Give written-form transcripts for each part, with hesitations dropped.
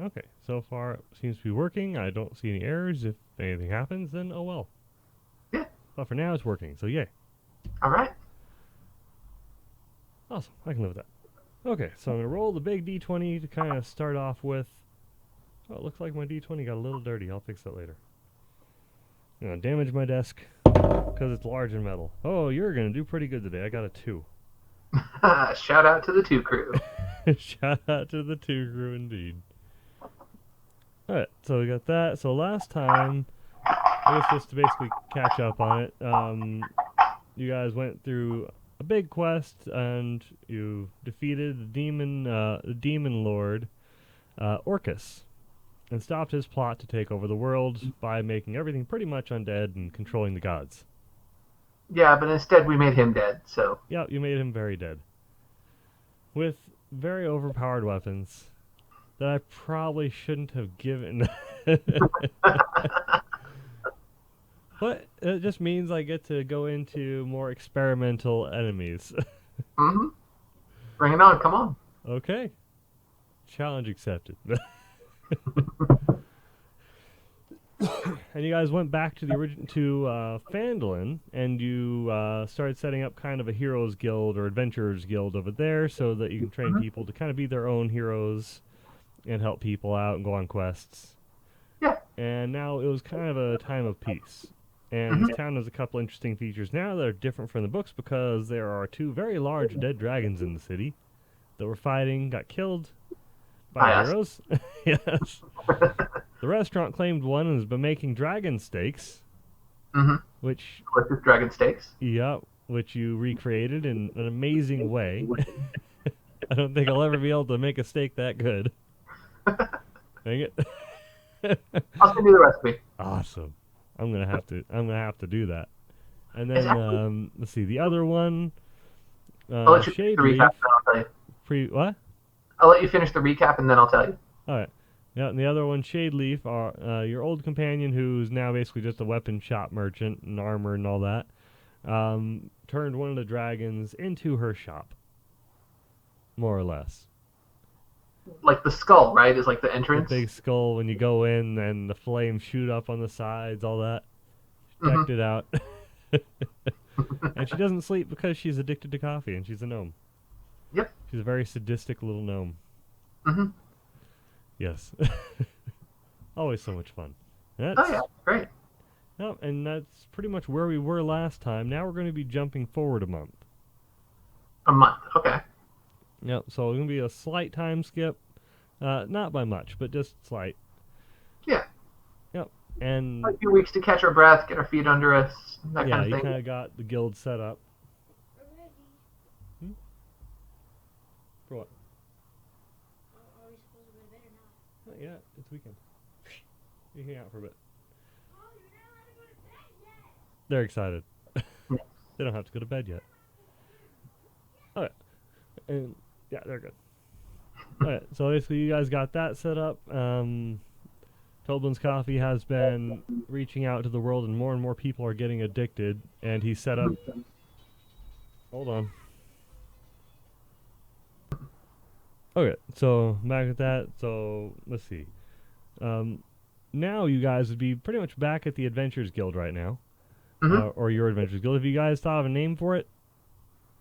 Okay, so far it seems to be working. I don't see any errors. If anything happens, then oh well. Yeah. But for now, it's working, so yay. All right. Awesome, I can live with that. Okay, so I'm going to roll the big d20 to kind of start off with. Oh, it looks like my d20 got a little dirty. I'll fix that later. I'm going to damage my desk because it's large and metal. Oh, you're going to do pretty good today. I got a 2. Shout out to the two crew. Shout out to the 2 crew indeed. Alright, so we got that. So last time, I guess just to basically catch up on it, you guys went through a big quest and you defeated the demon lord, Orcus, and stopped his plot to take over the world by making everything pretty much undead and controlling the gods. Yeah, but instead we made him dead. So Yeah, you made him very dead. With very overpowered weapons that I probably shouldn't have given. But it just means I get to go into more experimental enemies. mm-hmm. Bring it on. Come on. Okay. Challenge accepted. And you guys went back to the Phandalin, and you started setting up kind of a heroes guild or adventurers guild over there, so that you can train Mm-hmm. people to kind of be their own heroes and help people out and go on quests. Yeah. And now it was kind of a time of peace. And Mm-hmm. this town has a couple interesting features now that are different from the books because there are 2 very large dead dragons in the city that were fighting, got killed by the I asked. heroes. Yes. The restaurant claimed one and has been making dragon steaks, Mm-hmm. which, Delicious dragon steaks. yeah, which you recreated in an amazing way. I don't think I'll ever be able to make a steak that good. Dang it. I'll send you the recipe. Awesome. I'm gonna have to do that. And It's then actually, let's see, the other one, I'll let you finish the Shade recap, Leaf, and then I'll tell you. what? I'll let you finish the recap, and then I'll tell you. All right. Yeah, and the other one, Shade Leaf, are your old companion, who's now basically just a weapon shop merchant and armor and all that. Turned one of the dragons into her shop, more or less. Like the skull, right? Is like the The entrance. big skull when you go in, and the flames shoot up on the sides, all that. Decked Mm-hmm. it out. And she doesn't sleep because she's addicted to coffee, and she's a gnome. Yep. She's a very sadistic little gnome. Mm-hmm. Yes. Always so much fun. Oh yeah, That's great. Yep, and that's pretty much where we were last time. Now we're going to be jumping forward a month. A month. Okay. Yep, so it's going to be a slight time skip. Not by much, but just slight. Yeah. Yep, and A few weeks to catch our breath, get our feet under us, that kind yeah, of you thing. kind of got the guild set up. Hmm? For what? Not yet. It's weekend. You hang out for a bit. They're excited. They don't have to go to bed yet. Okay, and yeah, they're good. Alright, so basically you guys got that set up. Toblin's Coffee has been reaching out to the world, and more people are getting addicted. And he set up. Hold on. Okay, so back at that. So let's see. Now you guys would be pretty much back at the Adventures Guild right now, Mm-hmm. or your Adventures Guild. Have you guys thought of a name for it,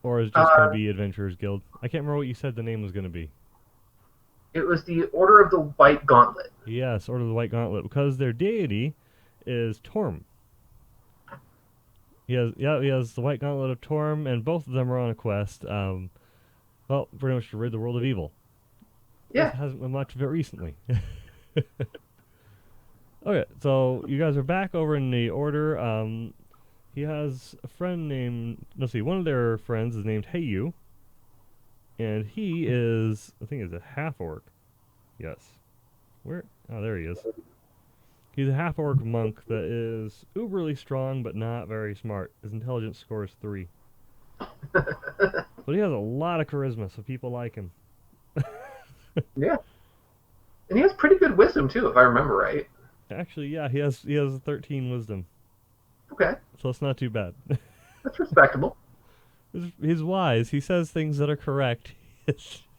or is it just going to Uh, be Adventurers Guild? I can't remember what you said the name was going to be. it was the Order of the White Gauntlet. Yes, Order of the White Gauntlet, because their deity is Torm. He has the White Gauntlet of Torm, and both of them are on a quest. Well, pretty much to rid the world of evil. This Yeah. hasn't been much of it recently. Okay, so you guys are back over in the Order. He has a friend named, let's see, one of their friends is named Heyu, and he is, I think, is a half orc. Yes. Where? Oh, there he is. He's a half orc monk that is uberly strong but not very smart. His intelligence score is 3. But he has a lot of charisma, so people like him. Yeah. And he has pretty good wisdom too, if I remember right. Actually, yeah, he has 13 wisdom, Okay. so it's not too bad. That's respectable. He's wise. He says things that are correct.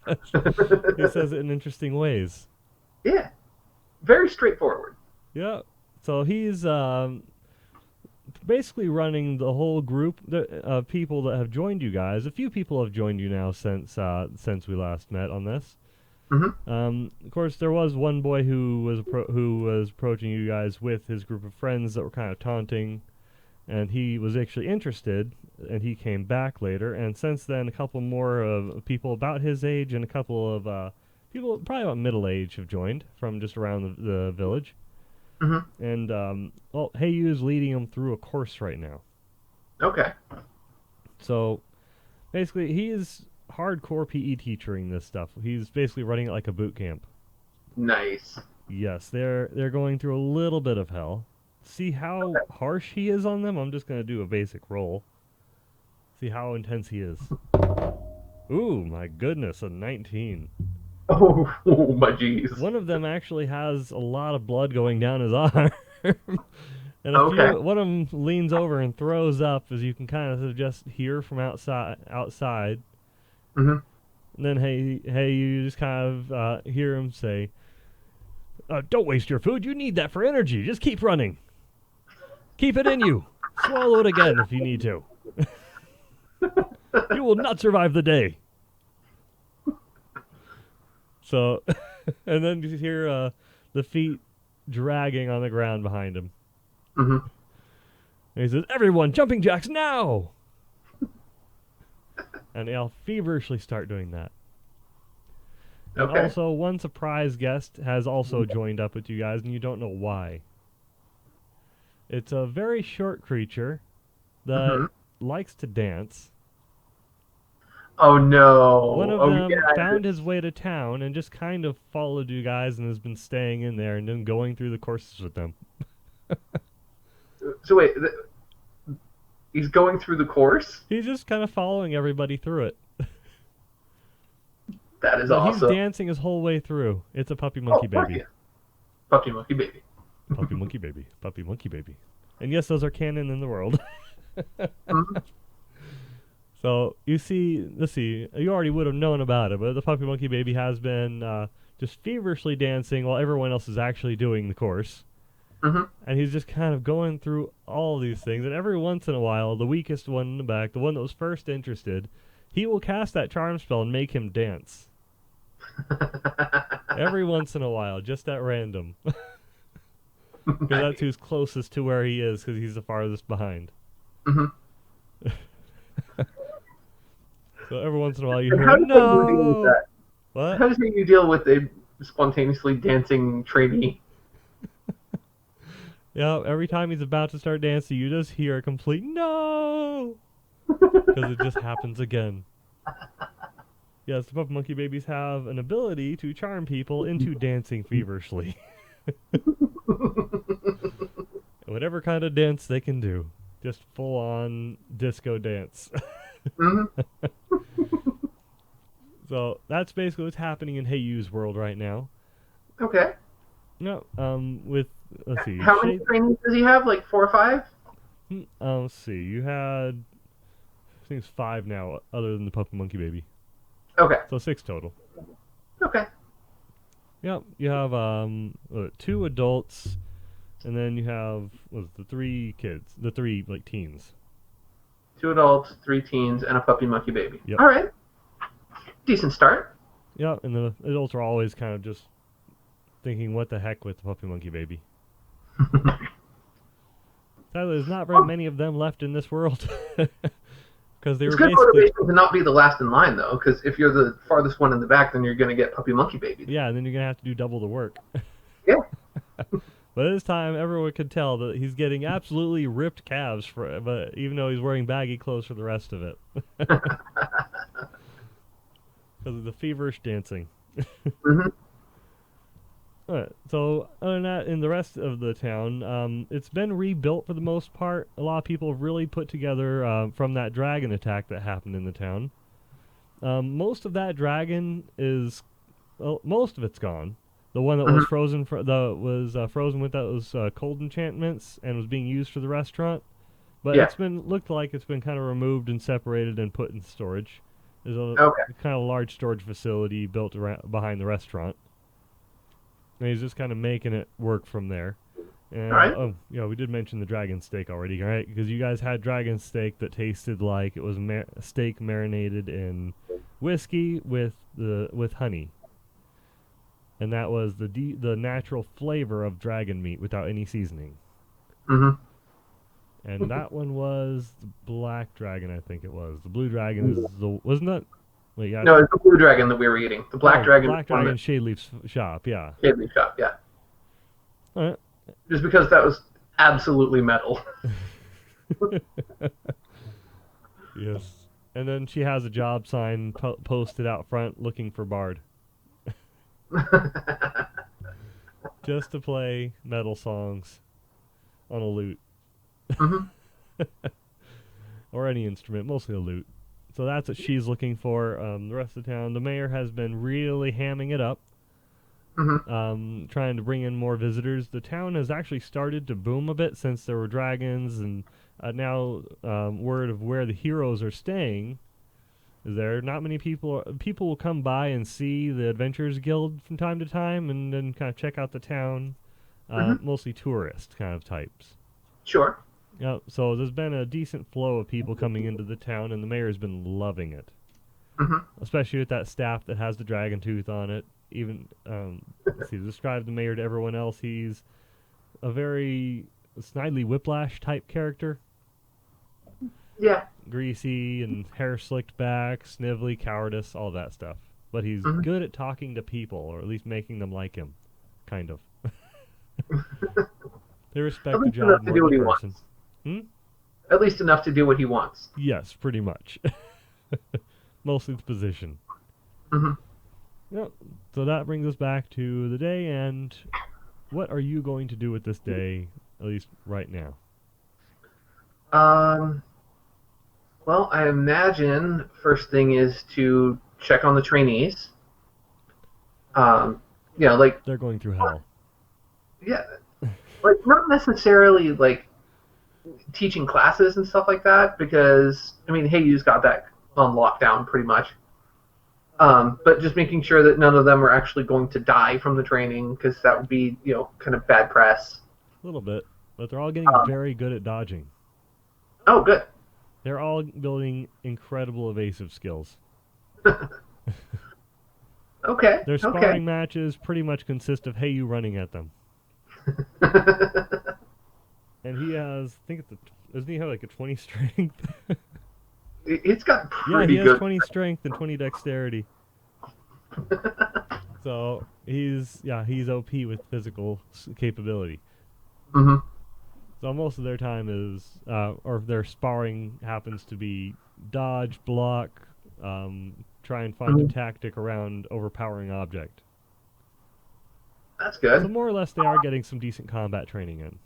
He says it in interesting ways. Yeah, very straightforward. Yeah. So he's basically running the whole group of people that have joined you guys. A few people have joined you now since we last met on this. Hmm. Of course, there was one boy who was approaching you guys with his group of friends that were kind of taunting, and he was actually interested, and he came back later. And since then, a couple more of people about his age and a couple of people probably about middle age have joined from just around the village. Hmm. And well, Heyu is leading them through a course right now. Okay. So basically, he is hardcore PE teachering this stuff. He's basically running it like a boot camp. Nice. Yes, they're going through a little bit of hell. See how Okay. harsh he is on them? I'm just gonna do a basic roll. See how intense he is. Ooh, my goodness, a 19. Oh, oh my jeez. One of them actually has a lot of blood going down his arm. And Okay. one of them leans over and throws up, as you can kind of just hear from outside. Hmm. And then hey, you just kind of hear him say, "Don't waste your food. You need that for energy. Just keep running. Keep it in you. Swallow it again if you need to. You will not survive the day." So, and then you hear the feet dragging on the ground behind him. Hmm. And he says, "Everyone, jumping jacks now!" And they all feverishly start doing that. And Okay. also, one surprise guest has also joined up with you guys, and you don't know why. It's a very short creature that Hmm. likes to dance. Oh no. One of Oh them yeah. found his way to town and just kind of followed you guys and has been staying in there and then going through the courses with them. So wait, he's going through the course? He's just kind of following everybody through it. That is But he's awesome. dancing his whole way through. It's a puppy Oh, monkey fuck baby. yeah. Puppy monkey baby. Puppy monkey baby. Puppy monkey baby. And yes, those are canon in the world. Mhm. So you see, let's see, you already would have known about it, but the puppy monkey baby has been just feverishly dancing while everyone else is actually doing the course. Mhm. And he's just kind of going through all these things. And every once in a while, the weakest one in the back, the one that was first interested, he will cast that charm spell and make him dance. Every once in a while, just at random. Because that's who's closest to where he is, because he's the farthest behind. Mhm. So every once in a while you And hear, how does you deal with "No!" that? What? How does you deal with a spontaneously dancing trainee? Yeah, every time he's about to start dancing, you just hear a complete "No!" Because it just happens again. Yes, the puppet monkey babies have an ability to charm people into dancing feverishly. Whatever kind of dance they can do. Just full on disco dance. Mhm. So that's basically what's happening in Heiyu's world right now. Okay. No, with let's see, How many trainees does he have? Like 4 or 5? let's see, you had I think it's 5 now, other than the puppet monkey baby. Okay. So 6 total. Okay. Yep, you have 2 adults, and then you have the 3 kids, the 3 like teens. 2 adults, 3 teens, and a puppy monkey baby. Yep. All right. Decent start. Yep, and the adults are always kind of just thinking, "What the heck with the puppy monkey baby?" Sadly, there's not very many of them left in this world. Because they It's were good basically, motivation to not be the last in line, though, because if you're the farthest one in the back, then you're going to get puppy monkey babied. yeah, and then you're gonna have to do double the work. Yeah. But this time, everyone could tell that he's getting absolutely ripped calves but even though he's wearing baggy clothes for the rest of it, because of the feverish dancing. Mhm. Alright, so other than that, in the rest of the town, it's been rebuilt for the most part. A lot of people have really put together from that dragon attack that happened in the town. Most of that dragon is, well, most of it's gone. The one that was Mhm. frozen, frozen with those cold enchantments and was being used for the restaurant. But Yeah. it's been looked like it's been kind of removed and separated and put in storage. There's a Okay. kind of large storage facility built behind the restaurant. And he's just kind of making it work from there. All And right. we did mention the dragon steak already, right? Because you guys had dragon steak that tasted like it was steak marinated in whiskey with honey, and that was the natural flavor of dragon meat without any seasoning. Mm-hmm. And that one was the black dragon, I think it was. The blue dragon is the wasn't that? Wait, yeah. No, it's the blue dragon that we were eating. The black dragon is Black one dragon that shade leaf shop, yeah. gave me shop. Yeah, All right. just because that was absolutely metal. Yes. And then she has a job sign posted out front looking for Bard. Just to play metal songs on a lute. Mm-hmm. Or any instrument, mostly a lute. So that's what she's looking for. The rest of the town, the mayor has been really hamming it up, trying to bring in more visitors. The town has actually started to boom a bit since there were dragons, and now word of where the heroes are staying is there. Not many people will come by and see the Adventurers Guild from time to time, and then kind of check out the town. Mostly tourist kind of types. Sure. Yeah, so there's been a decent flow of people coming into the town, and the mayor's been loving it. Especially with that staff that has the dragon tooth on it. Even, let's see, to describe the mayor to everyone else, he's a very Snidely Whiplash type character. Yeah. Greasy and hair slicked back, snivelly, cowardice, all that stuff. But he's good at talking to people, or at least making them like him. Kind of. They respect the job more than the person. At least enough to do what he wants. Yes, pretty much. Mostly the position. Yep. So that brings us back to the day, and what are you going to do with this day, at least right now? Well, I imagine first thing is to check on the trainees. Like they're going through hell. Yeah, like not necessarily like teaching classes and stuff like that, because I mean, Heiyu's got that on lockdown pretty much. But just making sure that none of them are actually going to die from the training, because that would be, kind of bad press. A little bit, but they're all getting very good at dodging. Oh, good. They're all building incredible evasive skills. Okay. Their sparring matches pretty much consist of Heiyu running at them. And he has, I think doesn't he have like a 20 strength? It's got pretty good. Yeah, he has 20 strength and 20 dexterity. So he's OP with physical capability. So most of their time is, or their sparring happens to be dodge, block, try and find a tactic around overpowering object. That's good. So more or less they are getting some decent combat training in.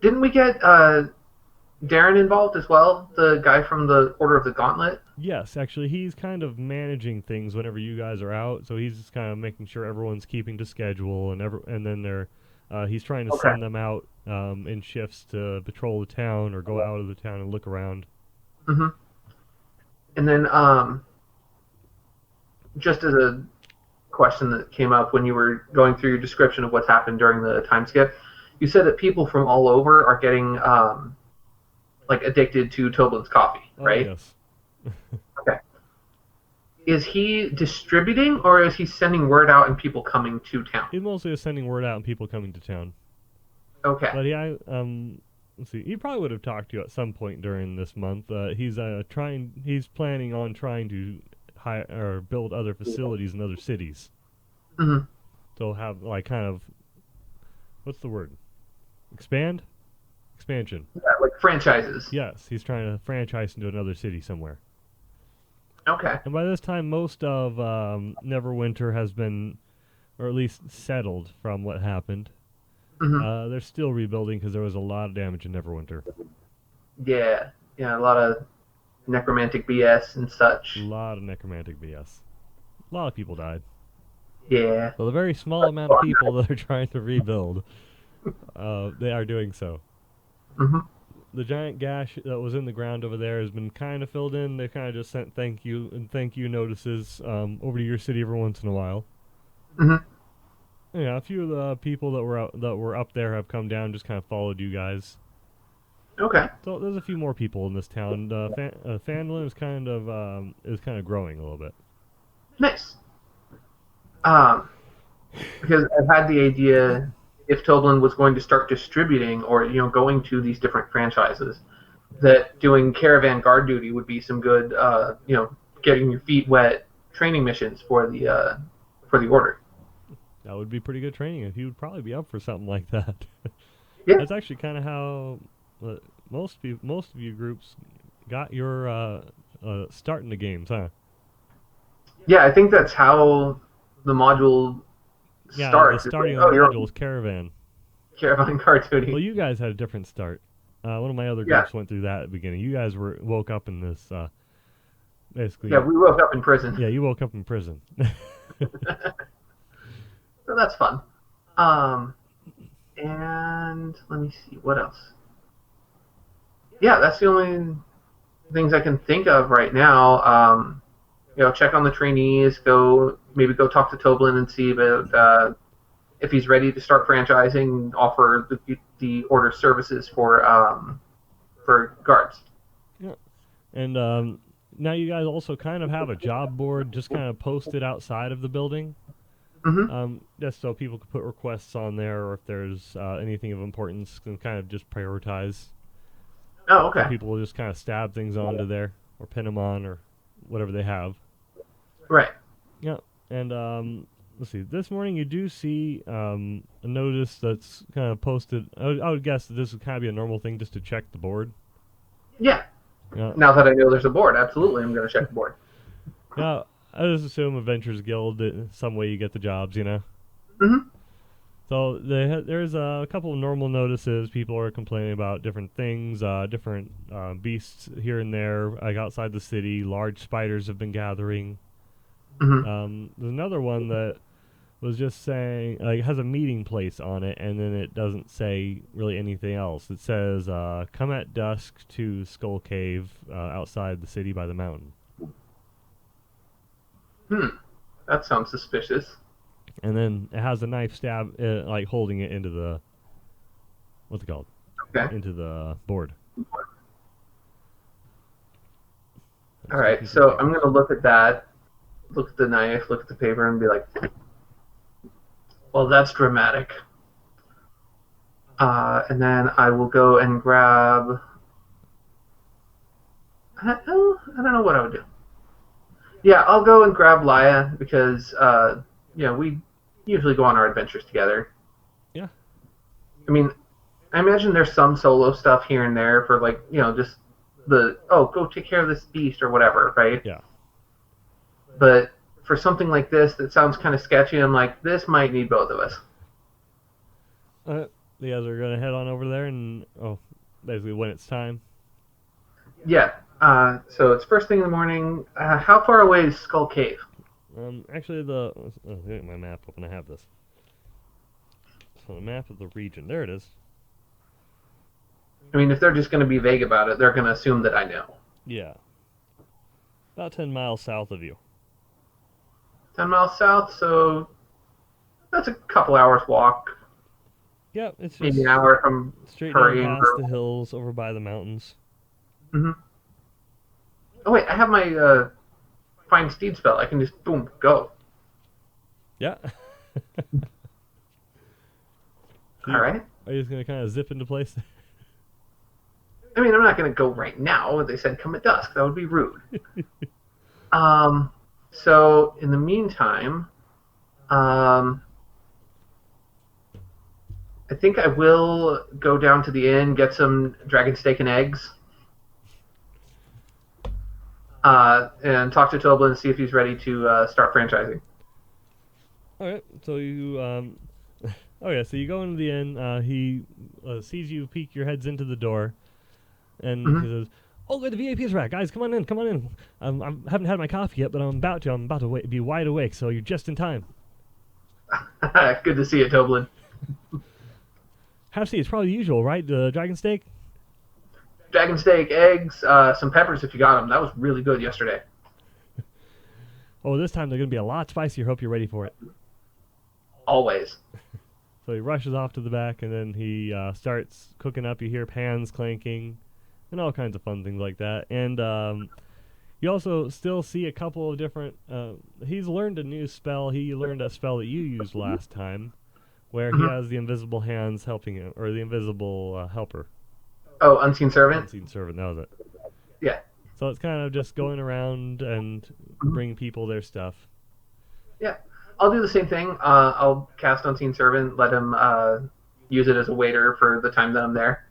Didn't we get Darren involved as well, the guy from the Order of the Gauntlet? Yes, actually, he's kind of managing things whenever you guys are out. So he's just kind of making sure everyone's keeping to schedule, and then he's trying to send them out in shifts to patrol the town or go out of the town and look around. And then, just as a question that came up when you were going through your description of what's happened during the time skip, you said that people from all over are getting addicted to Toblin's coffee, right? Yes. Okay. Is he distributing, or is he sending word out and people coming to town? He's mostly sending word out and people coming to town. Okay. But yeah, let's see. He probably would have talked to you at some point during this month. He's planning on trying to hire or build other facilities in other cities. So have kind of, what's the word? Expansion. Yeah, like franchises. Yes, he's trying to franchise into another city somewhere. Okay. And by this time, most of Neverwinter has been, or at least settled from what happened. They're still rebuilding because there was a lot of damage in Neverwinter. Yeah, a lot of necromantic BS and such. A lot of necromantic BS. A lot of people died. Yeah. So the very small amount of people that are trying to rebuild, they are doing so. the giant gash that was in the ground over there has been kind of filled in. They kind of just sent thank you notices over to your city every once in a while. Hmm. Yeah, a few of the people that were up there have come down, just kind of followed you guys. Okay. So there's a few more people in this town. Fandolin is kind of growing a little bit. Nice. Um, because I've had the idea if Toblin was going to start distributing or going to these different franchises, that doing caravan guard duty would be some good getting your feet wet training missions for the order. That would be pretty good training, and he would probably be up for something like that. Yeah. That's actually kind of how most of you groups got your start in the games, huh? Yeah, I think that's how the module Yeah, the starts. It's like, starting of oh, the you're module on is caravan. caravan guard Well, duty. you guys had a different start. One of my other Yeah. groups went through that at the beginning. You guys woke up in this Yeah, basically. we woke up in prison. Yeah, you woke up in prison. So that's fun. Um, and let me see what else. Yeah, that's the only things I can think of right now. Check on the trainees. Maybe go talk to Toblin and see if he's ready to start franchising. Offer the order services for guards. Yeah. And now you guys also kind of have a job board just kind of posted outside of the building. Hmm. Just so people can put requests on there, or if there's anything of importance, can kind of just prioritize. Oh, So okay. people will just kind of stab things onto there, or pin them on, or whatever they have. Right. Yeah. And let's see. This morning you do see a notice that's kind of posted. I would guess that this would kind of be a normal thing just to check the board. Yeah. Yeah. Now that I know there's a board, absolutely, I'm going to check the board. Yeah. I just assume Adventures Guild, some way you get the jobs, you know. Hmm. So there's a couple of normal notices. People are complaining about different things, different beasts here and there. Like outside the city, large spiders have been gathering. Hmm. There's another one that was just saying, like, has a meeting place on it, and then it doesn't say really anything else. It says, "Come at dusk to Skull Cave outside the city by the mountain." That sounds suspicious. And then it has a knife stab, like holding it into the what's it called? Okay. Into the board. All Just right. looking for So I'm papers. going to look at that, look at the knife, look at the paper, and be like, well, that's dramatic. And then I will go and grab. I don't know what I would do. Yeah, I'll go and grab Laya because we usually go on our adventures together. Yeah. I mean, I imagine there's some solo stuff here and there for like just go take care of this beast or whatever, right? Yeah. But for something like this that sounds kind of sketchy, I'm like, this might need both of us. You guys are gonna head on over there, and basically when it's time. Yeah. So it's first thing in the morning. How far away is Skull Cave? Actually, get my map open. I have this. So the map of the region. There it is. I mean, if they're just going to be vague about it, they're going to assume that I know. Yeah. About 10 miles south of you. 10 miles south, so that's a couple hours walk. Yep, it's Maybe just an hour if I'm straight down hurrying. past the hills, over by the mountains. Mm-hmm. Oh wait, I have my find steed spell. I can just boom go. Yeah. All right. Are you just gonna kind of zip into place? I mean, I'm not going to go right now. They said come at dusk. That would be rude. So in the meantime, I think I will go down to the inn, get some dragon steak and eggs, and talk to Toblin and see if he's ready to start franchising. All right. So you so you go into the inn. He sees you peek your heads into the door, and he Mm-hmm. says, "Oh, good, the VIP's right, guys. Come on in. Come on in. I haven't had my coffee yet, but I'm about to. Be wide awake, so you're just in time. Good to see you, Toblin. Have a seat. It's probably the usual, right? The dragon steak. dragon steak, eggs, some peppers if you got them. That was really good yesterday. Oh, this time they're going to be a lot spicier. Hope you're ready for it. Always. So he rushes off to the back, and then he starts cooking up. You hear pans clanking, and all kinds of fun things like that. And you also still see a couple of different. He's learned a new spell. He learned a spell that you used last time, where he has the invisible hands helping him, or the invisible helper. Oh, unseen servant. Unseen servant. That was it. Yeah. So it's kind of just going around and bring people their stuff. Yeah. I'll do the same thing. I'll cast Unseen Servant, let him use it as a waiter for the time that I'm there.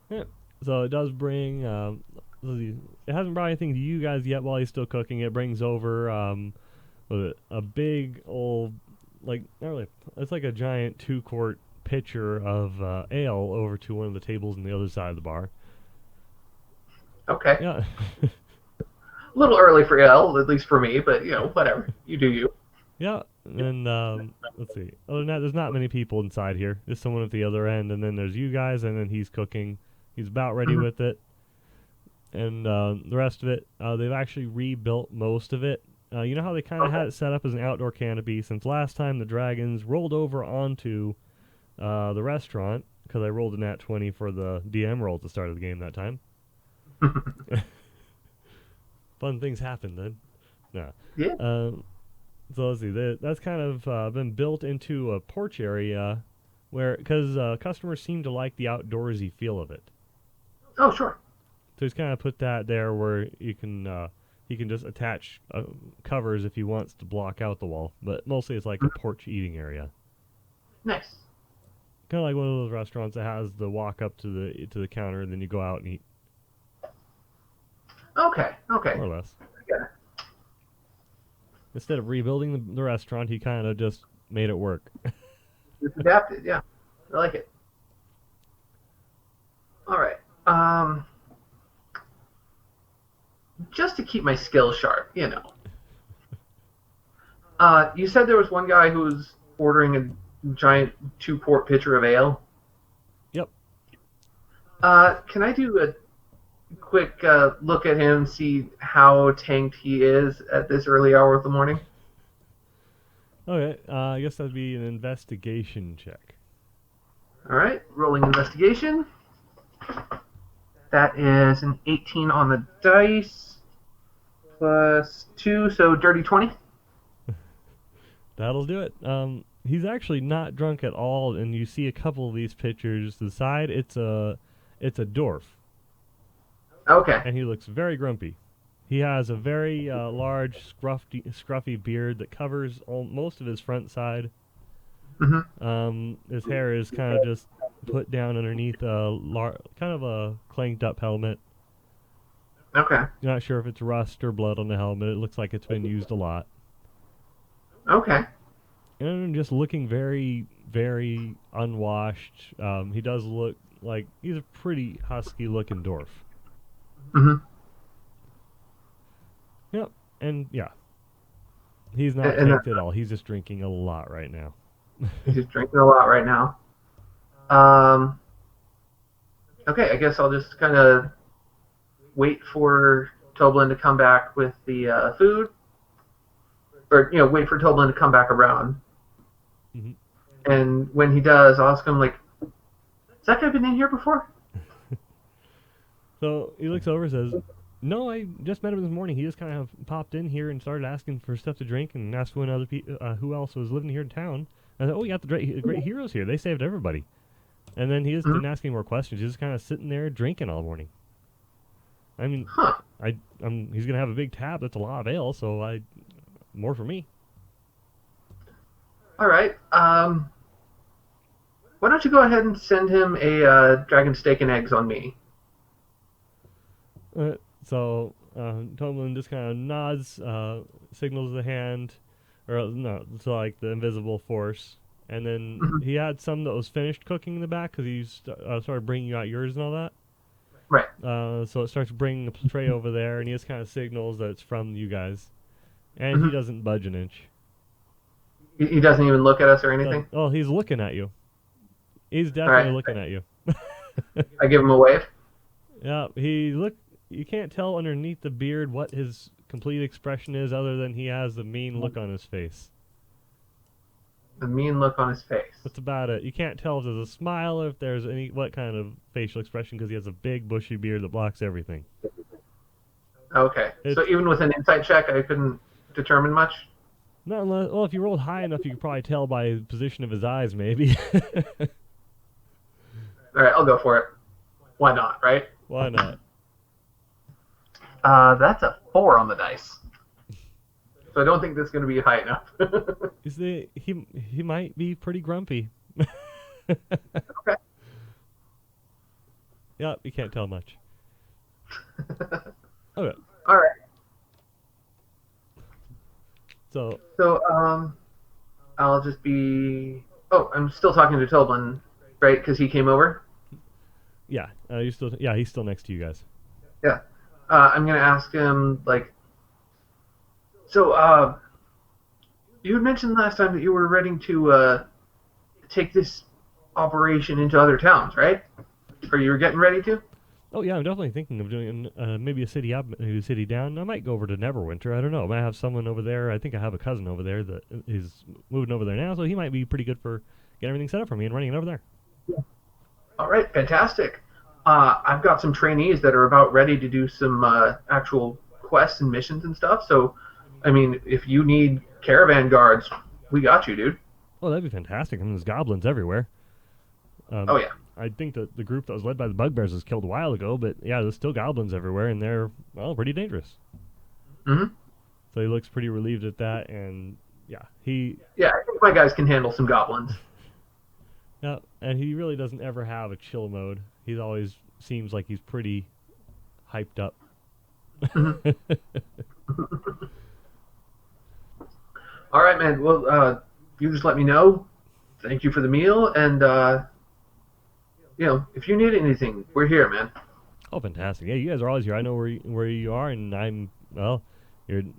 Yeah. So it does bring. It hasn't brought anything to you guys yet while he's still cooking. It brings over a big old, like, not really, it's like a giant 2-quart pitcher of ale over to one of the tables on the other side of the bar. Okay. Yeah. A little early for ale, at least for me, but whatever. You do you. Yeah, and let's see. Other than that, there's not many people inside here. There's someone at the other end, and then there's you guys, and then he's cooking. He's about ready with it. And the rest of it, they've actually rebuilt most of it. You know how they kind of had it set up as an outdoor canopy? Since last time, the dragons rolled over onto the restaurant, because I rolled a nat 20 for the DM roll at the start of the game that time. Fun things happen then. No. Yeah. So let's see. That's kind of been built into a porch area, because customers seem to like the outdoorsy feel of it. Oh, sure. So he's kind of put that there where he can just attach covers if he wants to block out the wall, but mostly it's like a porch eating area. Nice. Kind of like one of those restaurants that has the walk up to the counter, and then you go out and eat. Okay. More or less. Yeah. Instead of rebuilding the restaurant, he kind of just made it work. It's adapted, yeah. I like it. All right. Just to keep my skills sharp, you said there was one guy who was ordering a giant 2-quart pitcher of ale. Yep. Can I do a quick look at him, see how tanked he is at this early hour of the morning? Okay, I guess that'd be an investigation check. All right, rolling investigation. That is an 18 on the dice, plus 2, so dirty 20. That'll do it. He's actually not drunk at all, and you see a couple of these pictures. The side, it's a dwarf. Okay. And he looks very grumpy. He has a very large, scruffy beard that covers most of his front side. Mm-hmm. His hair is kind of just put down underneath kind of a clanked up helmet. Okay. You're not sure if it's rust or blood on the helmet. It looks like it's been used a lot. Okay. And just looking very, very unwashed. He does look like he's a pretty husky-looking dwarf. Mm-hmm. Yep, and yeah. He's not tanked at all. He's just drinking a lot right now. He's just drinking a lot right now. Okay, I guess I'll just kind of wait for Toblin to come back with the food. Or, wait for Toblin to come back around. Mm-hmm. And when he does, I'll ask him, like, has that guy been in here before? So he looks over and says, no, I just met him this morning. He just kind of popped in here and started asking for stuff to drink and asked when who else was living here in town. And I said, oh, you got the great heroes here. They saved everybody. And then he just didn't ask any more questions. He's just kind of sitting there drinking all morning. I mean, he's going to have a big tab. That's a lot of ale, so more for me. All right. Why don't you go ahead and send him a dragon steak and eggs on me? So Tomlin just kind of nods, signals the hand, or no, to like the invisible force, and then he had some that was finished cooking in the back because he started bringing out yours and all that. Right. So it starts bringing the tray over there, and he just kind of signals that it's from you guys, and he doesn't budge an inch. He doesn't even look at us or anything? Oh, he's looking at you. He's definitely looking at you. I give him a wave? Yeah, you can't tell underneath the beard what his complete expression is, other than he has a mean look on his face. The mean look on his face. That's about it. You can't tell if there's a smile or if there's what kind of facial expression, because he has a big bushy beard that blocks everything. Okay. So even with an insight check, I couldn't determine much? Not unless, well, if you rolled high enough, you could probably tell by the position of his eyes, maybe. All right, I'll go for it. Why not, right? Why not? That's a 4 on the dice. So I don't think that's going to be high enough. He might be pretty grumpy. Okay. Yep, you can't tell much. Okay. All right. So I'll just be. Oh, I'm still talking to Toblin, right? Because he came over. yeah, he's still next to you guys. Yeah. I'm gonna ask him like. So you had mentioned last time that you were ready to take this operation into other towns, right? Or you were getting ready to? Oh yeah, I'm definitely thinking of doing maybe a city up, maybe a city down. I might go over to Neverwinter. I don't know. I might have someone over there. I think I have a cousin over there that is moving over there now, so he might be pretty good for getting everything set up for me and running it over there. Yeah. All right, fantastic. I've got some trainees that are about ready to do some actual quests and missions and stuff. So, I mean, if you need caravan guards, we got you, dude. Oh, that'd be fantastic. I mean, there's goblins everywhere. Oh yeah. I think that the group that was led by the bugbears was killed a while ago, but yeah, there's still goblins everywhere, and they're, well, pretty dangerous. Mm-hmm. So he looks pretty relieved at that, and yeah, Yeah, I think my guys can handle some goblins. Yeah, and he really doesn't ever have a chill mode. He always seems like he's pretty hyped up. Mm-hmm. All right, man. Well, you just let me know. Thank you for the meal, and if you need anything, we're here, man. Oh, fantastic! Yeah, you guys are always here. I know where you are, and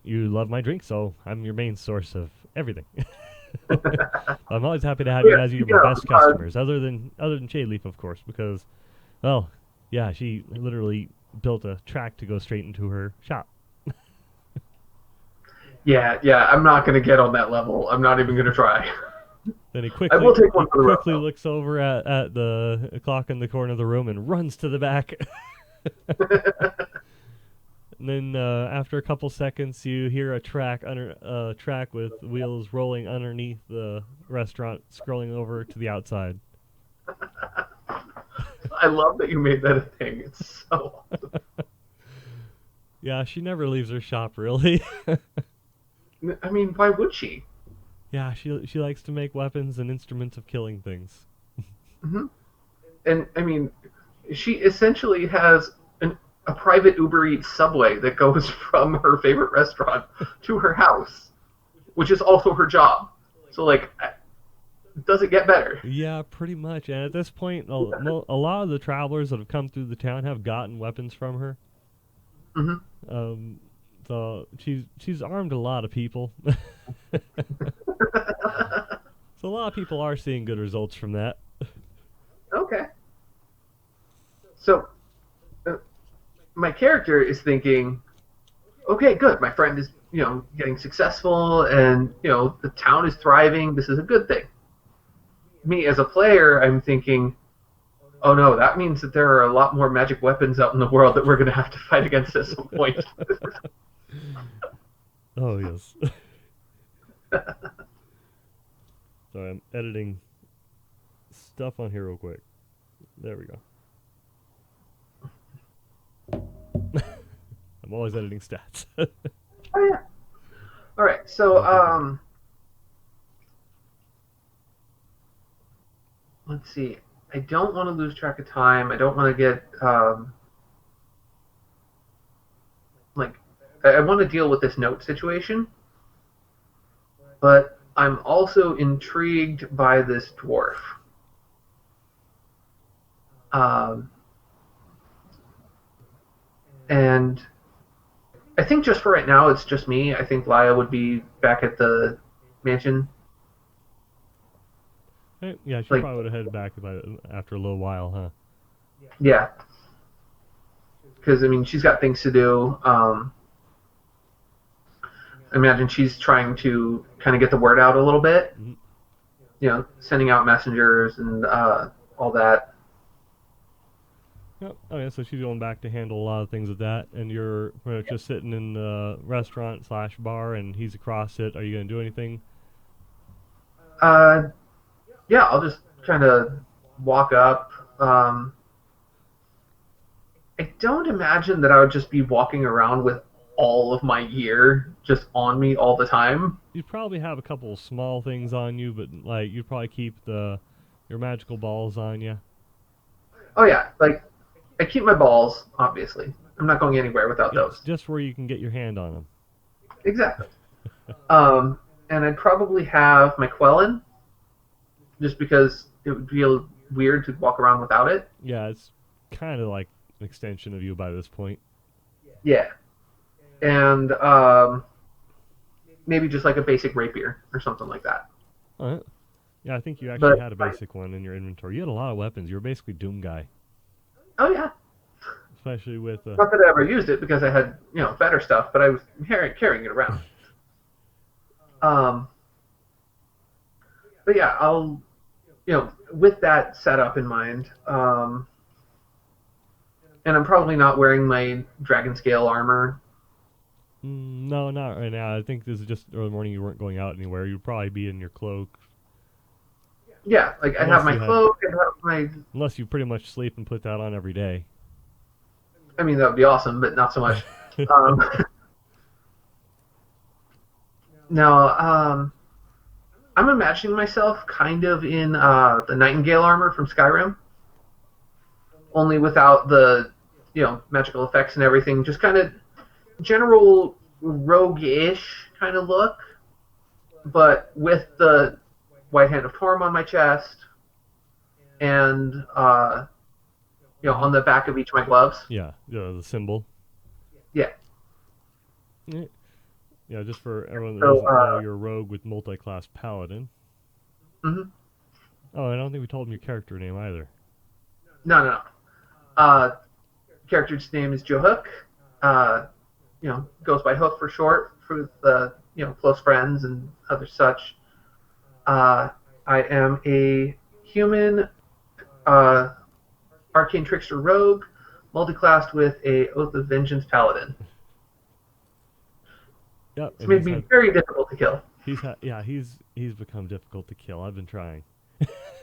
you love my drink, so I'm your main source of everything. I'm always happy to have you as your best customers, other than Shadeleaf, of course, because, well, yeah, she literally built a track to go straight into her shop. Yeah, I'm not going to get on that level. I'm not even going to try. Then he quickly looks over at the clock in the corner of the room and runs to the back. And then after a couple seconds, you hear a track with wheels rolling underneath the restaurant, scrolling over to the outside. I love that you made that a thing. It's so awesome. Yeah, she never leaves her shop, really. I mean, why would she? Yeah, she likes to make weapons and instruments of killing things. Mm-hmm. And, I mean, she essentially has a private Uber Eats subway that goes from her favorite restaurant to her house, which is also her job. So, like, does it get better? Yeah, pretty much. And at this point, a lot of the travelers that have come through the town have gotten weapons from her. Mm-hmm. So she's armed a lot of people. So a lot of people are seeing good results from that. Okay. So, my character is thinking, okay, good. My friend is, getting successful, and the town is thriving. This is a good thing. Me as a player, I'm thinking, oh no, that means that there are a lot more magic weapons out in the world that we're going to have to fight against at some point. Oh yes. Sorry, I'm editing stuff on here real quick. There we go. I'm always editing stats. Oh yeah. All right. So let's see. I don't want to lose track of time. I don't want to get I want to deal with this note situation, but I'm also intrigued by this dwarf. And I think just for right now, it's just me. I think Laya would be back at the mansion. Yeah, she probably would have headed back after a little while, huh? Yeah. because I mean she's got things to do. I imagine she's trying to kind of get the word out a little bit. Mhm. Sending out messengers and all that. Yep. Oh yeah, so she's going back to handle a lot of things with that, and you're just sitting in the restaurant slash bar, and he's across it. Are you gonna do anything? Uh, yeah, I'll just kind of walk up. I don't imagine that I would just be walking around with all of my gear just on me all the time. You'd probably have a couple of small things on you, but like you'd probably keep your magical balls on you. Oh yeah, like I keep my balls, obviously. I'm not going anywhere without Yes, those. just where you can get your hand on them. Exactly. And I'd probably have my Quellen, just because it would feel weird to walk around without it. Yeah, it's kind of like an extension of you by this point. Yeah. And maybe just like a basic rapier or something like that. All right. Yeah, I think you actually But had a basic one in your inventory. You had a lot of weapons. You were basically Doom guy, oh yeah, especially with. not that I ever used it because I had better stuff, but I was carrying it around. Um, but yeah, I'll with that setup in mind, and I'm probably not wearing my dragon scale armor. No, not right now. I think this is just early morning. You weren't going out anywhere. You'd probably be in your cloak, Yeah, like I have unless my you had, cloak, I have my. unless you pretty much sleep and put that on every day. I mean, that would be awesome, but not so much. Um, now, I'm imagining myself kind of in the Nightingale armor from Skyrim, only without the magical effects and everything. Just kind of general rogue-ish kind of look, but with the White Hand of Torm on my chest and on the back of each of my gloves. Yeah, the symbol. Yeah. Yeah, yeah, just for everyone that So, doesn't know, you're a rogue with multi-class paladin. mhm. Oh, I don't think we told him your character name either. No. Character's name is Joe Hook. Goes by Hook for short for the close friends and other such. I am a human arcane trickster rogue, multi-classed with a Oath of Vengeance paladin. Yep, It's and made me very difficult to kill. he's become difficult to kill. I've been trying.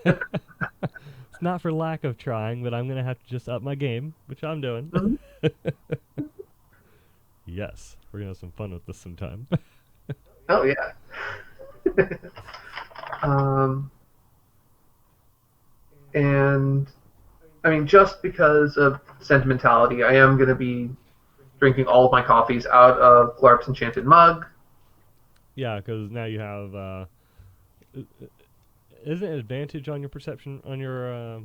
It's not for lack of trying, but I'm gonna have to just up my game, which I'm doing. Mhm. Yes, we're gonna have some fun with this sometime. Oh yeah. um, and I mean, just because of sentimentality, I am going to be drinking all of my coffees out of Glarp's enchanted mug. Yeah, because now you have. Isn't it advantage on your perception on your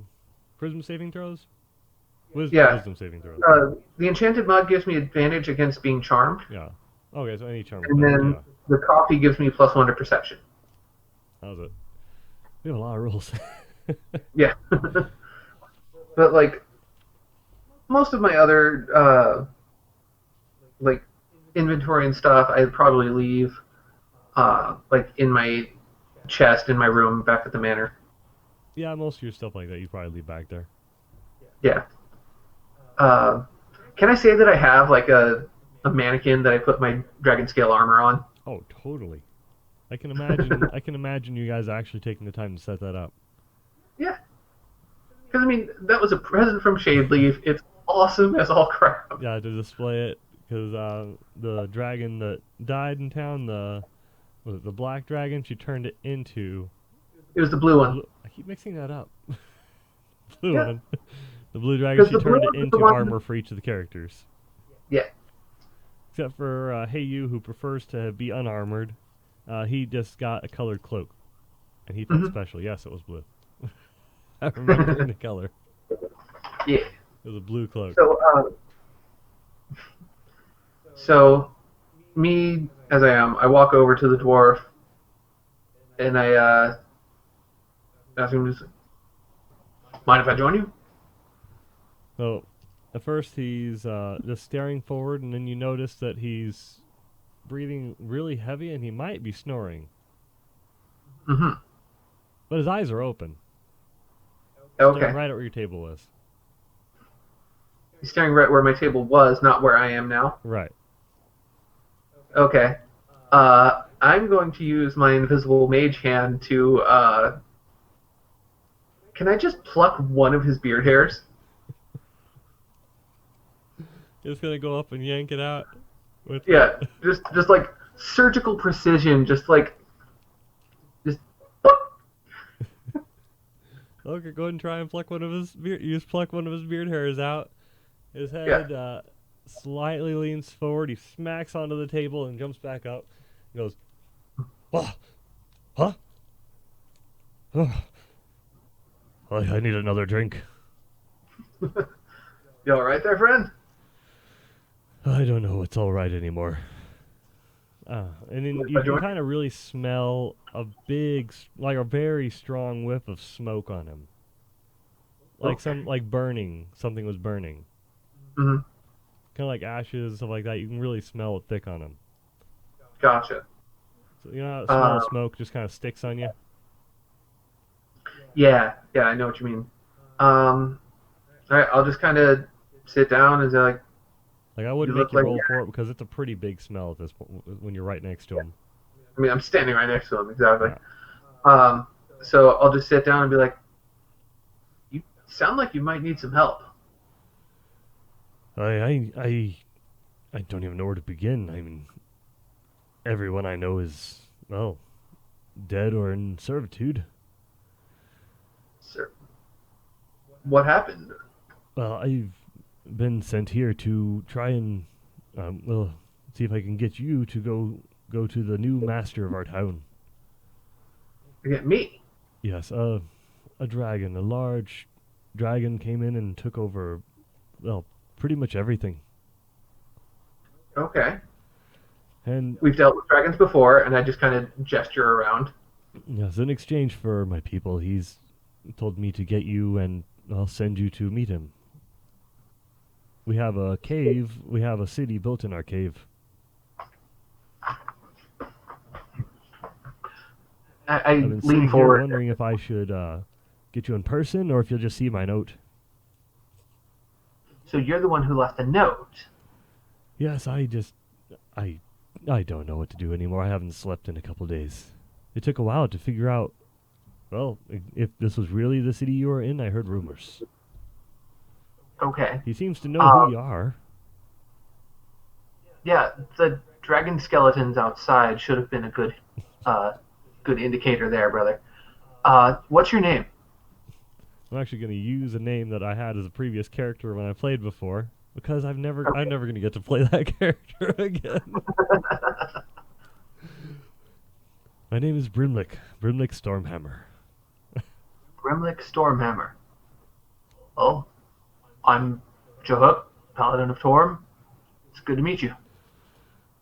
charisma saving throws? Yeah. Wisdom saving throws. The enchanted mug gives me advantage against being charmed, Yeah. Okay, so any charm and effect. then Yeah, the coffee gives me +1 to perception. that was it. We have a lot of rules. Yeah. But like most of my other like inventory and stuff, I'd probably leave like in my chest in my room back at the manor. Yeah, most of your stuff like that you probably leave back there. Yeah. Can I say that I have like a mannequin that I put my dragon scale armor on? Oh, totally. I can imagine. I can imagine you guys actually taking the time to set that up. Yeah. Because I mean, that was a present from Shadeleaf. It's awesome as all crap. Yeah, to display it because the dragon that died in town, was it the black dragon, she turned it into. It was the blue one. I keep mixing that up. Blue Yeah. one. The blue dragon, she The blue turned it one was the into one- armor for each of the characters. Yeah. Except for Hey You, who prefers to be unarmored. He just got a colored cloak. And he felt Mhm. special. Yes, it was blue. I remember the color. Yeah. It was a blue cloak. So me as I am, I walk over to the dwarf, and I ask him, "Mind if I join you?" So, At first, he's just staring forward, and then you notice that he's breathing really heavy, and he might be snoring. Mm-hmm. But his eyes are open, staring Okay. right at where your table is. He's staring right where my table was, not where I am now. Right. Okay. I'm going to use my invisible mage hand to. Can I just pluck one of his beard hairs? Just gonna go up and yank it out with Yeah, the. just like surgical precision, just. Okay, go ahead and try and pluck one of his beard. You just pluck one of his beard hairs out. His Yeah. head slightly leans forward. He smacks onto the table and jumps back up. He goes, "Oh, huh? Oh, I need another drink." You all right there, friend? I don't know. It's all right anymore. And then If you I can join? kind of really smell like a very strong whiff of smoke on him, like Okay. like burning. Something was burning, Mm-hmm. kind of like ashes, stuff like that. You can really smell it thick on him. Gotcha. So you know, how the smell Uh, of smoke just kind of sticks on you. yeah, I know what you mean. Um, all right, I'll just kind of sit down and say, like, Like I you wouldn't make look you like. roll for it because it's a pretty big smell at this point when you're right next to him. I mean, I'm standing right next to him, exactly. Yeah. Um, so I'll just sit down and be like, you sound like you might need some help. I don't even know where to begin. I mean, everyone I know is well dead or in servitude. Sir, what happened? Well, I've been sent here to try and well see if I can get you to go to the new master of our town. Again, me. Yes, a dragon, a large dragon came in and took over well pretty much everything. Okay. And We've dealt with dragons before, and I just kind of gesture around. yes, in exchange for my people, he's told me to get you and I'll send you to meet him. We have a cave, we have a city built in our cave. I I've been lean sitting here forward. wondering if I should get you in person or if you'll just see my note. So you're the one who left the note. Yes, I I don't know what to do anymore. I haven't slept in a couple days. It took a while to figure out well, if this was really the city you were in. I heard rumors. Okay. He seems to know who Um, you are. yeah, the dragon skeletons outside should have been a uh, good indicator there, brother. What's your name? I'm actually going to use a name that I had as a previous character when I played before because I'm Okay. never going to get to play that character again. My name is Brimlick Stormhammer. Grimlick Stormhammer. Oh, I'm Jahuk, Paladin of Torm. It's good to meet you.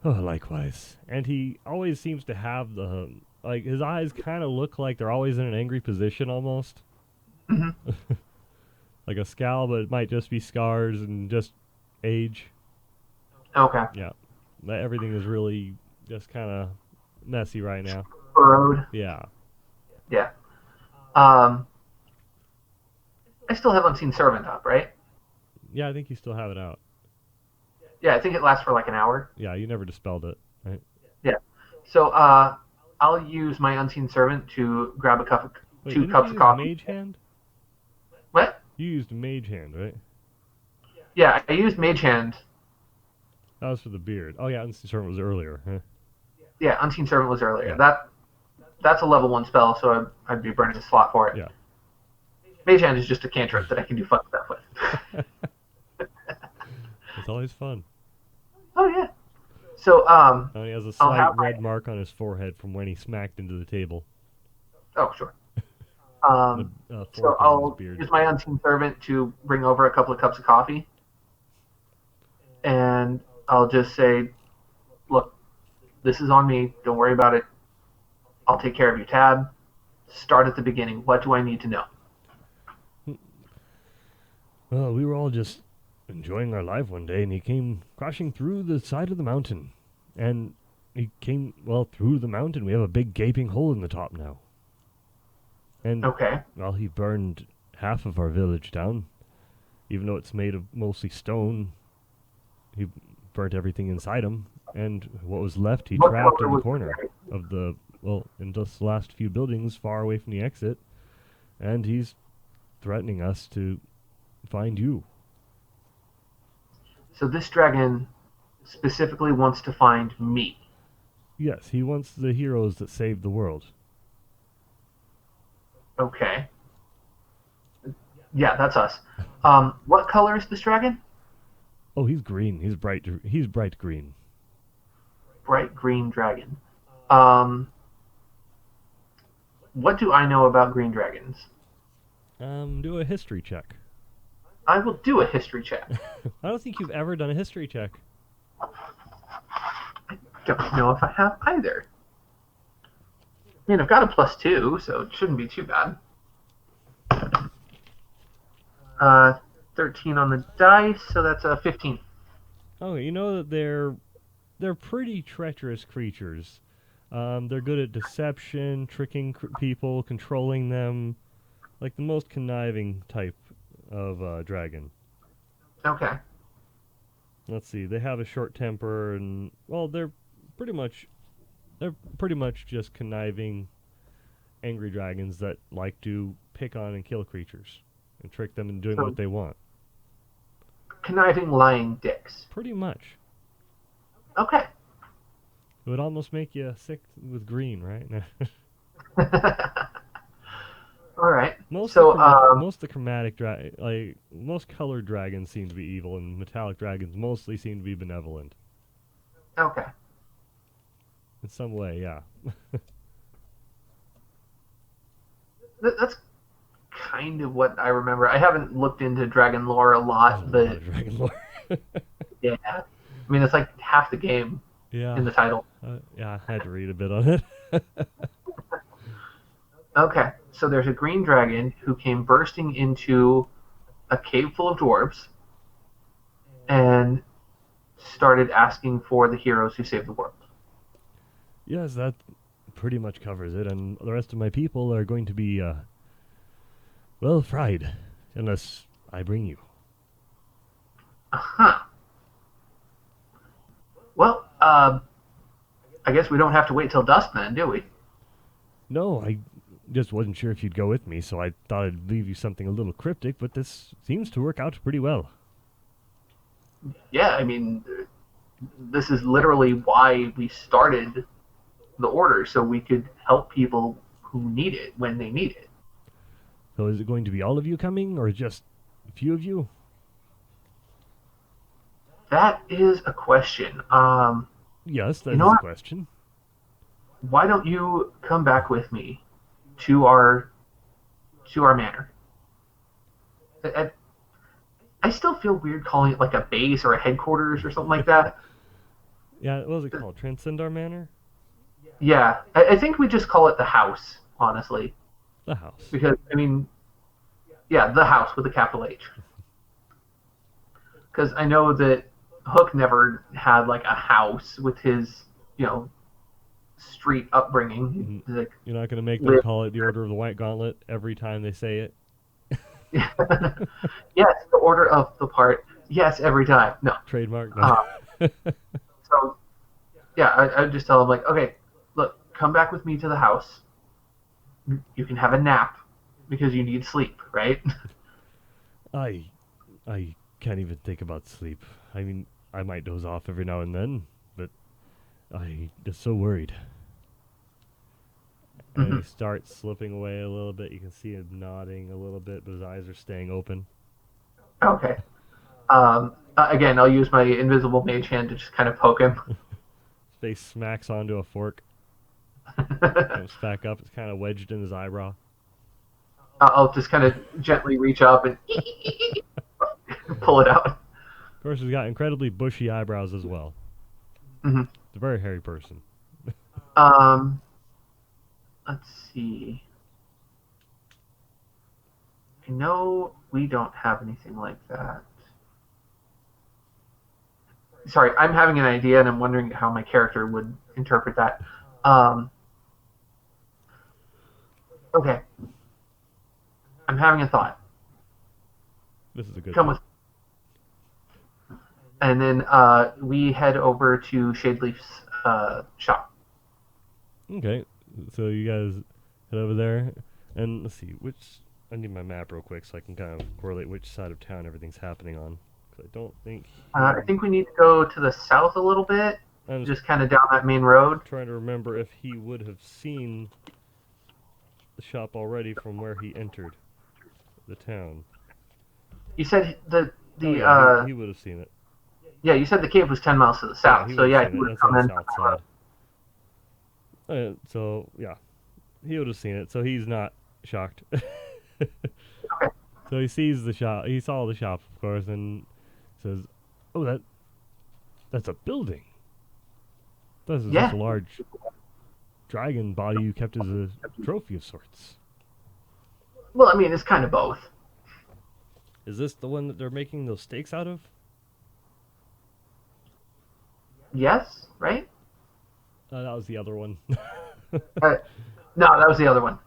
Oh, likewise. And he always seems to have the like his eyes kind of look like they're always in an angry position almost. Hmm. Like a scowl, but it might just be scars and just age. Okay. Yeah. Everything is really just kind of messy right now. Burrowed. Yeah. Yeah. Um, I still have Unseen Servant up, right? Yeah, I think you still have it out. Yeah, I think it lasts for like an hour. Yeah, you never dispelled it, right? Yeah. So I'll use my Unseen Servant to grab Wait, two didn't you cups of use coffee. Mage Hand? What? You used Mage Hand, right? Yeah, I used Mage Hand. That was for the beard. Oh yeah, Instant Servant was earlier. Huh? Yeah, Unseen Servant was earlier. Yeah, That's a level 1 spell, so I'd be burning a slot for it. yeah. Mage Hand is just a cantrip that I can do fun stuff with. It's always fun. Oh yeah. So And he has a I'll slight have red mark on his forehead from when he smacked into the table. oh sure. The So fork is in his I'll beard. use my Unseen Servant to bring over a couple of cups of coffee, and I'll just say, "Look, this is on me. Don't worry about it. I'll take care of your tab. Start at the beginning. What do I need to know?" Well, we were all just enjoying our life one day, and he came crashing through the side of the mountain. And he came, well, through the mountain. We have a big gaping hole in the top now. And, Okay. well, he burned half of our village down. Even though it's made of mostly stone, he burnt everything inside him. And what was left, he What trapped color in the was the corner dragon? of the, well, in just the last few buildings far away from the exit. And he's threatening us to find you. So this dragon specifically wants to find me. Yes, he wants the heroes that saved the world. Okay. Yeah, that's us. What color is this dragon? Oh, he's green. He's bright green. Bright green dragon. Um, what do I know about green dragons? Do a history check. I will do a history check. I don't think you've ever done a history check. Don't know if I have either. I mean, I've got a +2, so it shouldn't be too bad. 13 on the dice, so that's a 15. Oh, you know that they're pretty treacherous creatures. They're good at deception, tricking people, controlling them, like the most conniving type of dragon. Okay. Let's see. They have a short temper, and well, pretty much they're pretty much just conniving, angry dragons that like to pick on and kill creatures and trick them into doing So what they want. conniving lying dicks. Pretty much. Okay. It would almost make you sick with green, right? All right. most of So the most of the chromatic like most colored dragons seem to be evil, and metallic dragons mostly seem to be benevolent okay. in some way. Yeah. That's kind of what I remember. I haven't looked into dragon lore a There's a lot, lot but of dragon lore. yeah. I mean, it's like half the game Yeah. in the title. Yeah, I had to read a bit on it. Okay. So there's a green dragon who came bursting into a cave full of dwarves and started asking for the heroes who saved the world. Yes, that pretty much covers it, and the rest of my people are going to be well fried unless I bring you. Huh. Well, I guess we don't have to wait till dusk then, do we? No, I just wasn't sure if you'd go with me, so I thought I'd leave you something a little cryptic, but this seems to work out pretty well. Yeah, I mean, this is literally why we started the order, so we could help people who need it when they need it. So is it going to be all of you coming, or just a few of you? That is a question. Yes, that You know is a what? question. Why don't you come back with me to our manor? I, I still feel weird calling it like a base or a headquarters or something like that. Yeah, what was it called? Transcendar Manor? Yeah, I think we just call it the house, honestly, The house. because I mean, yeah, the house with a capital H. Because I know that Hook never had like a house with his, you know, street upbringing. Mhm. Like, You're not going to make them live. call it the Order of the White Gauntlet every time they say it. Yes, the order of the part. Yes, every time. No. Trademark? No. Uh, so yeah, I just tell him like, okay, look, come back with me to the house. You can have a nap because you need sleep, right? I I can't even think about sleep. I mean, I might doze off every now and then, but I just so worried. And he Mhm. starts slipping away a little bit. You can see him nodding a little bit, but his eyes are staying open. Okay. Again, I'll use my invisible mage hand to just kind of poke him. His face smacks onto a fork, comes back up. It's kind of wedged in his eyebrow. I'll just kind of gently reach up and pull it out. Of course, he's got incredibly bushy eyebrows as well. Hmm. He's a very hairy person. Um, let's see. I know we don't have anything like that. sorry, I'm having an idea, and I'm wondering how my character would interpret that. Um, okay, I'm having a thought. This is a good Come thought. with, and then we head over to Shadeleaf's shop. Okay, so you guys head over there, and let's see which. I need my map real quick so I can kind of correlate which side of town everything's happening on. Because I don't think I think we need to go to the south a little bit, I'm just just kind of down that main road. trying to remember if he would have seen the shop already from where he entered the town. You said Oh the yeah, he would have seen it. yeah, you said the cave was 10 miles to the Yeah, south. he So would have yeah, seen he it. would have That's on come the in. south side. So yeah, he would have seen it. So he's not shocked. Okay. So he sees the shop. He saw the shop, of course, and says, "Oh, that's a building. This is just Yeah. a large dragon body you kept as a trophy of sorts. Well, I mean, it's kind of both. Is this the one that they're making those steaks out of?" Yes, right? That was the other one. Uh, no, that was the other one.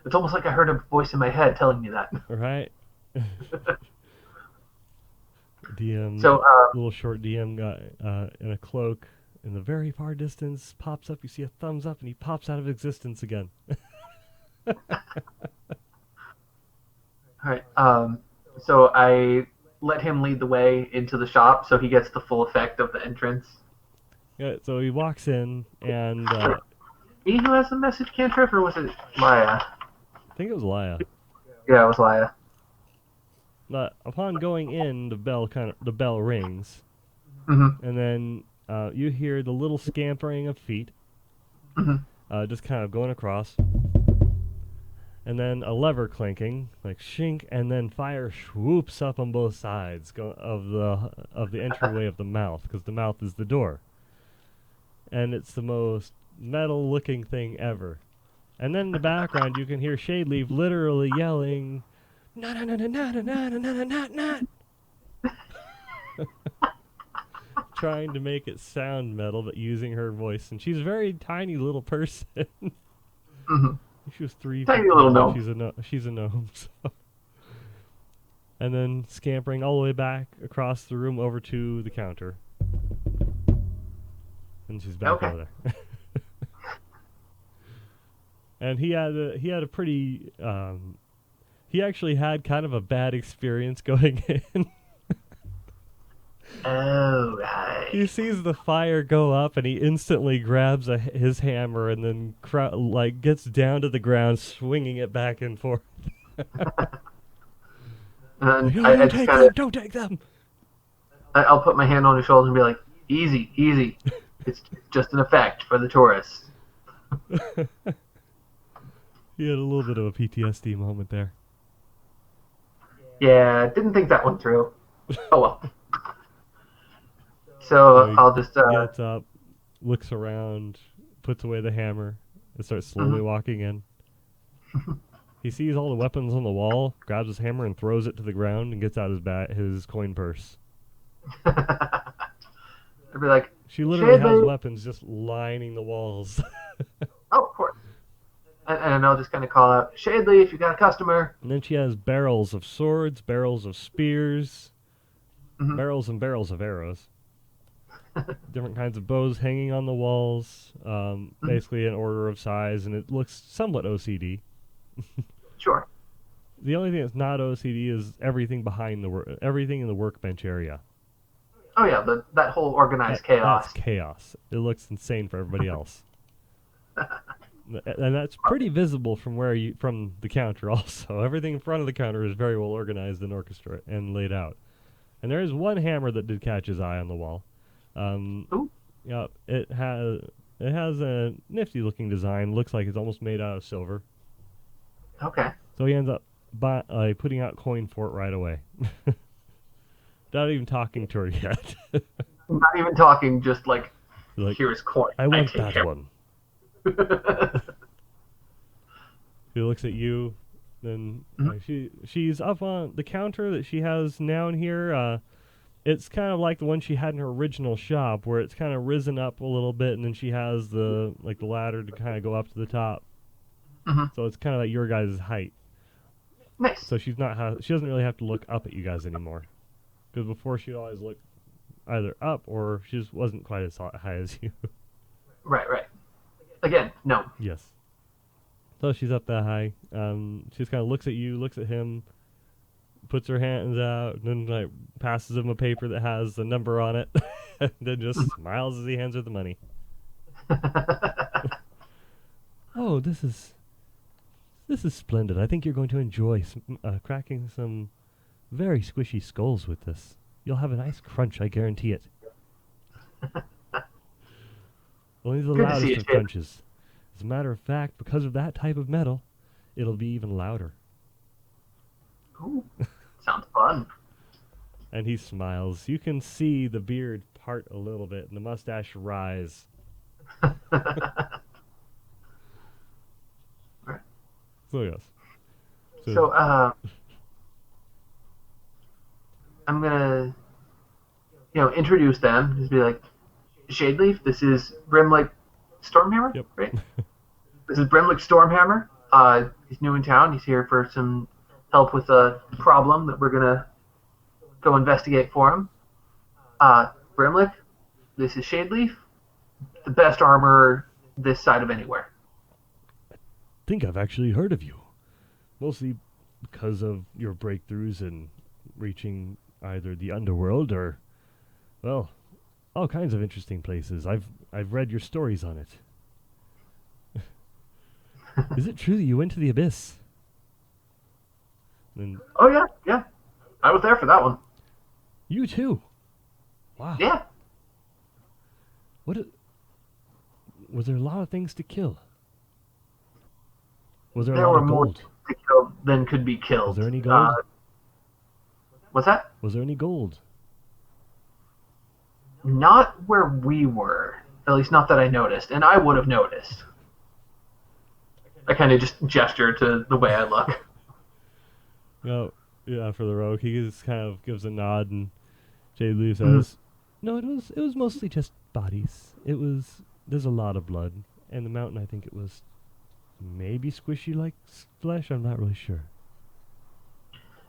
It's almost like I heard a voice in my head telling me that. Right? DM, So, little short DM guy in a cloak in the very far distance pops up. You see a thumbs up, and he pops out of existence again. all right. So I let him lead the way into the shop, so he gets the full effect of the entrance. Yeah, so he walks in, and Me who has the message cantrip, or was it Laya? I think it was Laya. Yeah, it was Laya. But upon going in, the bell rings, Mm-hmm. and then you hear the little scampering of feet, Mm-hmm. just kind of going across, and then a lever clinking, like shink, and then fire swoops up on both sides of the entryway of the mouth, because the mouth is the door, and it's the most metal-looking thing ever. And then in the background, you can hear Shadeleaf literally yelling, "Na na na na na na na na na na," trying to make it sound metal, but using her voice. And she's a very tiny little person. Mm-hmm. She was 3 Tiny feet little tall. gnome. She's a gnome. So. And then scampering all the way back across the room over to the counter. And she's back Okay. over there. And he had a pretty he actually had kind of a bad experience going in. Oh, He right. sees the fire go up, and he instantly grabs his hammer and then gets down to the ground, swinging it back and forth. And No, I don't just take kind them! of, Don't take them! I'll put my hand on his shoulder and be like, easy, easy. It's just an effect for the tourists. He had a little bit of a PTSD moment there. Yeah, didn't think that one through. Oh well. So So he I'll just gets up, looks around, puts away the hammer, and starts slowly mhm. walking in. He sees all the weapons on the wall, grabs his hammer and throws it to the ground, and gets out his coin purse. I'd be like, She literally has Shadley. weapons just lining the walls. Oh, of course. And I'll just kind of call out, Shadley, if you got a customer. And then she has barrels of swords, barrels of spears, Mm-hmm. barrels and barrels of arrows. Different kinds of bows hanging on the walls, basically in order of size, and it looks somewhat OCD. Sure. The only thing that's not OCD is everything behind everything in the workbench area. Oh yeah, that whole organized chaos. That's chaos. It looks insane for everybody else. And that's pretty visible from from the counter also. Everything in front of the counter is very well organized and orchestrated and laid out. And there is one hammer that did catch his eye on the wall. Ooh. Yeah, it has a nifty looking design. Looks like it's almost made out of silver. Okay. So he ends up putting out coin for it right away. Not even talking to her yet. Not even talking, just like, Like, here's coin. I want take that care. one. He looks at you. Then she's up on the counter that she has now in here. It's kind of like the one she had in her original shop, where it's kind of risen up a little bit, and then she has the ladder to kind of go up to the top. Hmm. So it's kind of like your guys' height. Nice. So she doesn't really have to look up at you guys anymore. Because before she'd always look either up or she just wasn't quite as high as you. Right, right. Again, no. Yes. So she's up that high. She just kind of looks at you, looks at him, puts her hands out, and then like passes him a paper that has a number on it, and then just smiles as he hands her the money. Oh, this is splendid. I think you're going to enjoy cracking some very squishy skulls with this. You'll have a nice crunch, I guarantee it. Only the Good to see loudest you, of Chip. crunches. As a matter of fact, because of that type of metal, it'll be even louder. Ooh, sounds fun. And he smiles. You can see the beard part a little bit and the mustache rise. Right. So yes. So, I'm gonna, introduce them. Just be like, Shadeleaf, this is Brimlick Stormhammer, Yep. right? This is Brimlick Stormhammer. He's new in town. He's here for some help with a problem that we're gonna go investigate for him. Brimlick, this is Shadeleaf, the best armor this side of anywhere. Think I've actually heard of you. Mostly because of your breakthroughs in reaching either the underworld or, well, all kinds of interesting places. I've read your stories on it. Is it true that you went to the abyss? And Oh yeah, yeah. I was there for that one. you too. Wow. Yeah, What? Was there a lot of things to kill? Was there a there lot were of more gold? to kill than could be Was killed. there any gold? What's that? Was there any gold? Not where we were. At least not that I noticed, and I would have noticed. I kind of just gesture to the way I look. No. Yeah, for the rogue, he just kind of gives a nod, and Jay Lee Mhm. says, "No, it was mostly just bodies. There's a lot of blood, and the mountain. I think it was maybe squishy like flesh. I'm not really sure.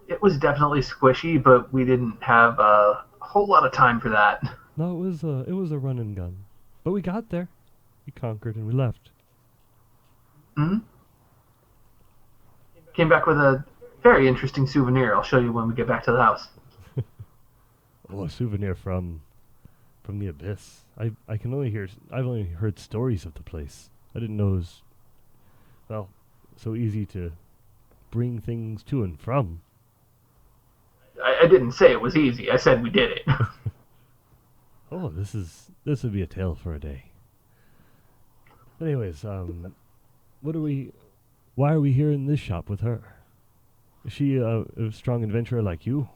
It was definitely squishy, but we didn't have a whole lot of time for that. No, it was a run and gun, but we got there. We conquered and we left. Hmm. Came back with a very interesting souvenir. I'll show you when we get back to the house. Oh, a souvenir from the abyss. I've only heard stories of the place. I didn't know it was, well, so easy to bring things to and from. I didn't say it was easy. I said we did it. Oh, this would be a tale for a day. Anyways, what are we? Why are we here in this shop with her? Is she a strong adventurer like you?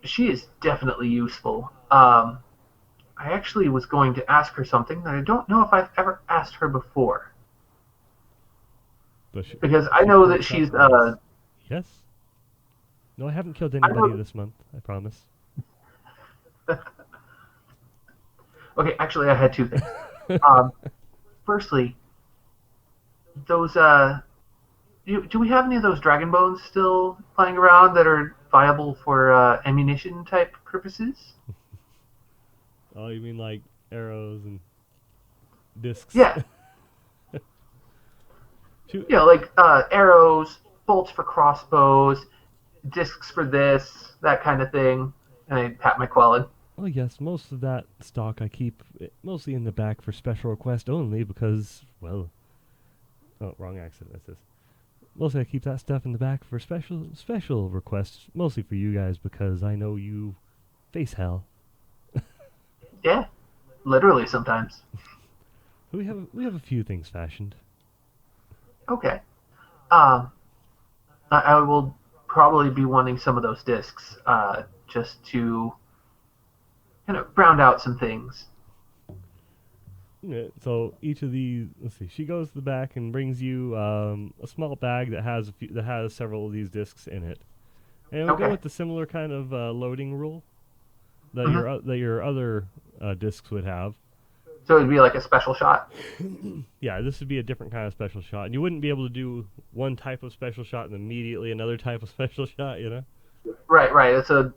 She is definitely useful. I actually was going to ask her something that I don't know if I've ever asked her before. Does she, Because does I she know pull that us she's, up on Yes. No, I haven't killed I anybody know, this month. I promise. okay, actually I had two things. Um, Firstly, those, do we have any of those dragon bones still lying around that are viable for ammunition type purposes? Oh, you mean like arrows and discs? Yeah, Shoot. like arrows, bolts for crossbows, discs for this, that kind of thing. And I pat my qualid. Oh yes, most of that stock I keep mostly in the back for special request only because, well, oh, wrong accent. That's this. Mostly I keep that stuff in the back for special requests, mostly for you guys because I know you face hell. Yeah, literally sometimes. We have a few things fashioned. Okay. Um, I will probably be wanting some of those discs just to kind of round out some things. Yeah, so each of these, let's see, she goes to the back and brings you a small bag that has several of these discs in it. And we'll go Okay. with the similar kind of loading rule that Hmm. your other discs would have. So it'd be like a special shot. Yeah, this would be a different kind of special shot. And you wouldn't be able to do one type of special shot and immediately another type of special shot, you know? Right, right. It's a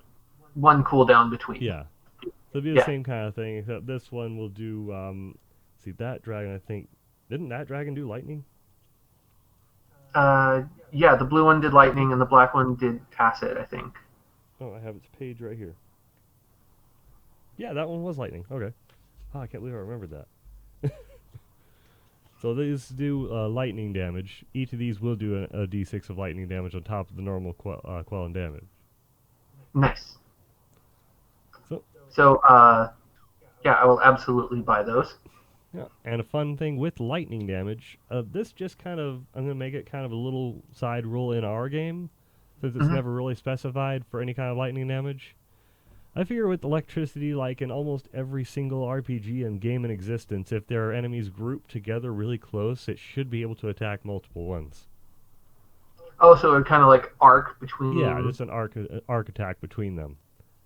one cooldown between. Yeah. So it'd be the Yeah. same kind of thing, except this one will do, see, that dragon, I think, didn't that dragon do lightning? Yeah, the blue one did lightning and the black one did tacit, I think. Oh, I have its page right here. Yeah, that one was lightning. Okay. Oh, I can't believe I remembered that. So these do lightning damage. Each of these will do a d6 of lightning damage on top of the normal quell and damage. Nice. So, So, yeah, I will absolutely buy those. yeah. And a fun thing with lightning damage, this just kind of, I'm going to make it kind of a little side rule in our game, since it's Hmm. never really specified for any kind of lightning damage. I figure with electricity, like in almost every single RPG and game in existence, if there are enemies grouped together really close, it should be able to attack multiple ones. Oh, so it would kind of like arc Yeah, between. just an arc attack between them.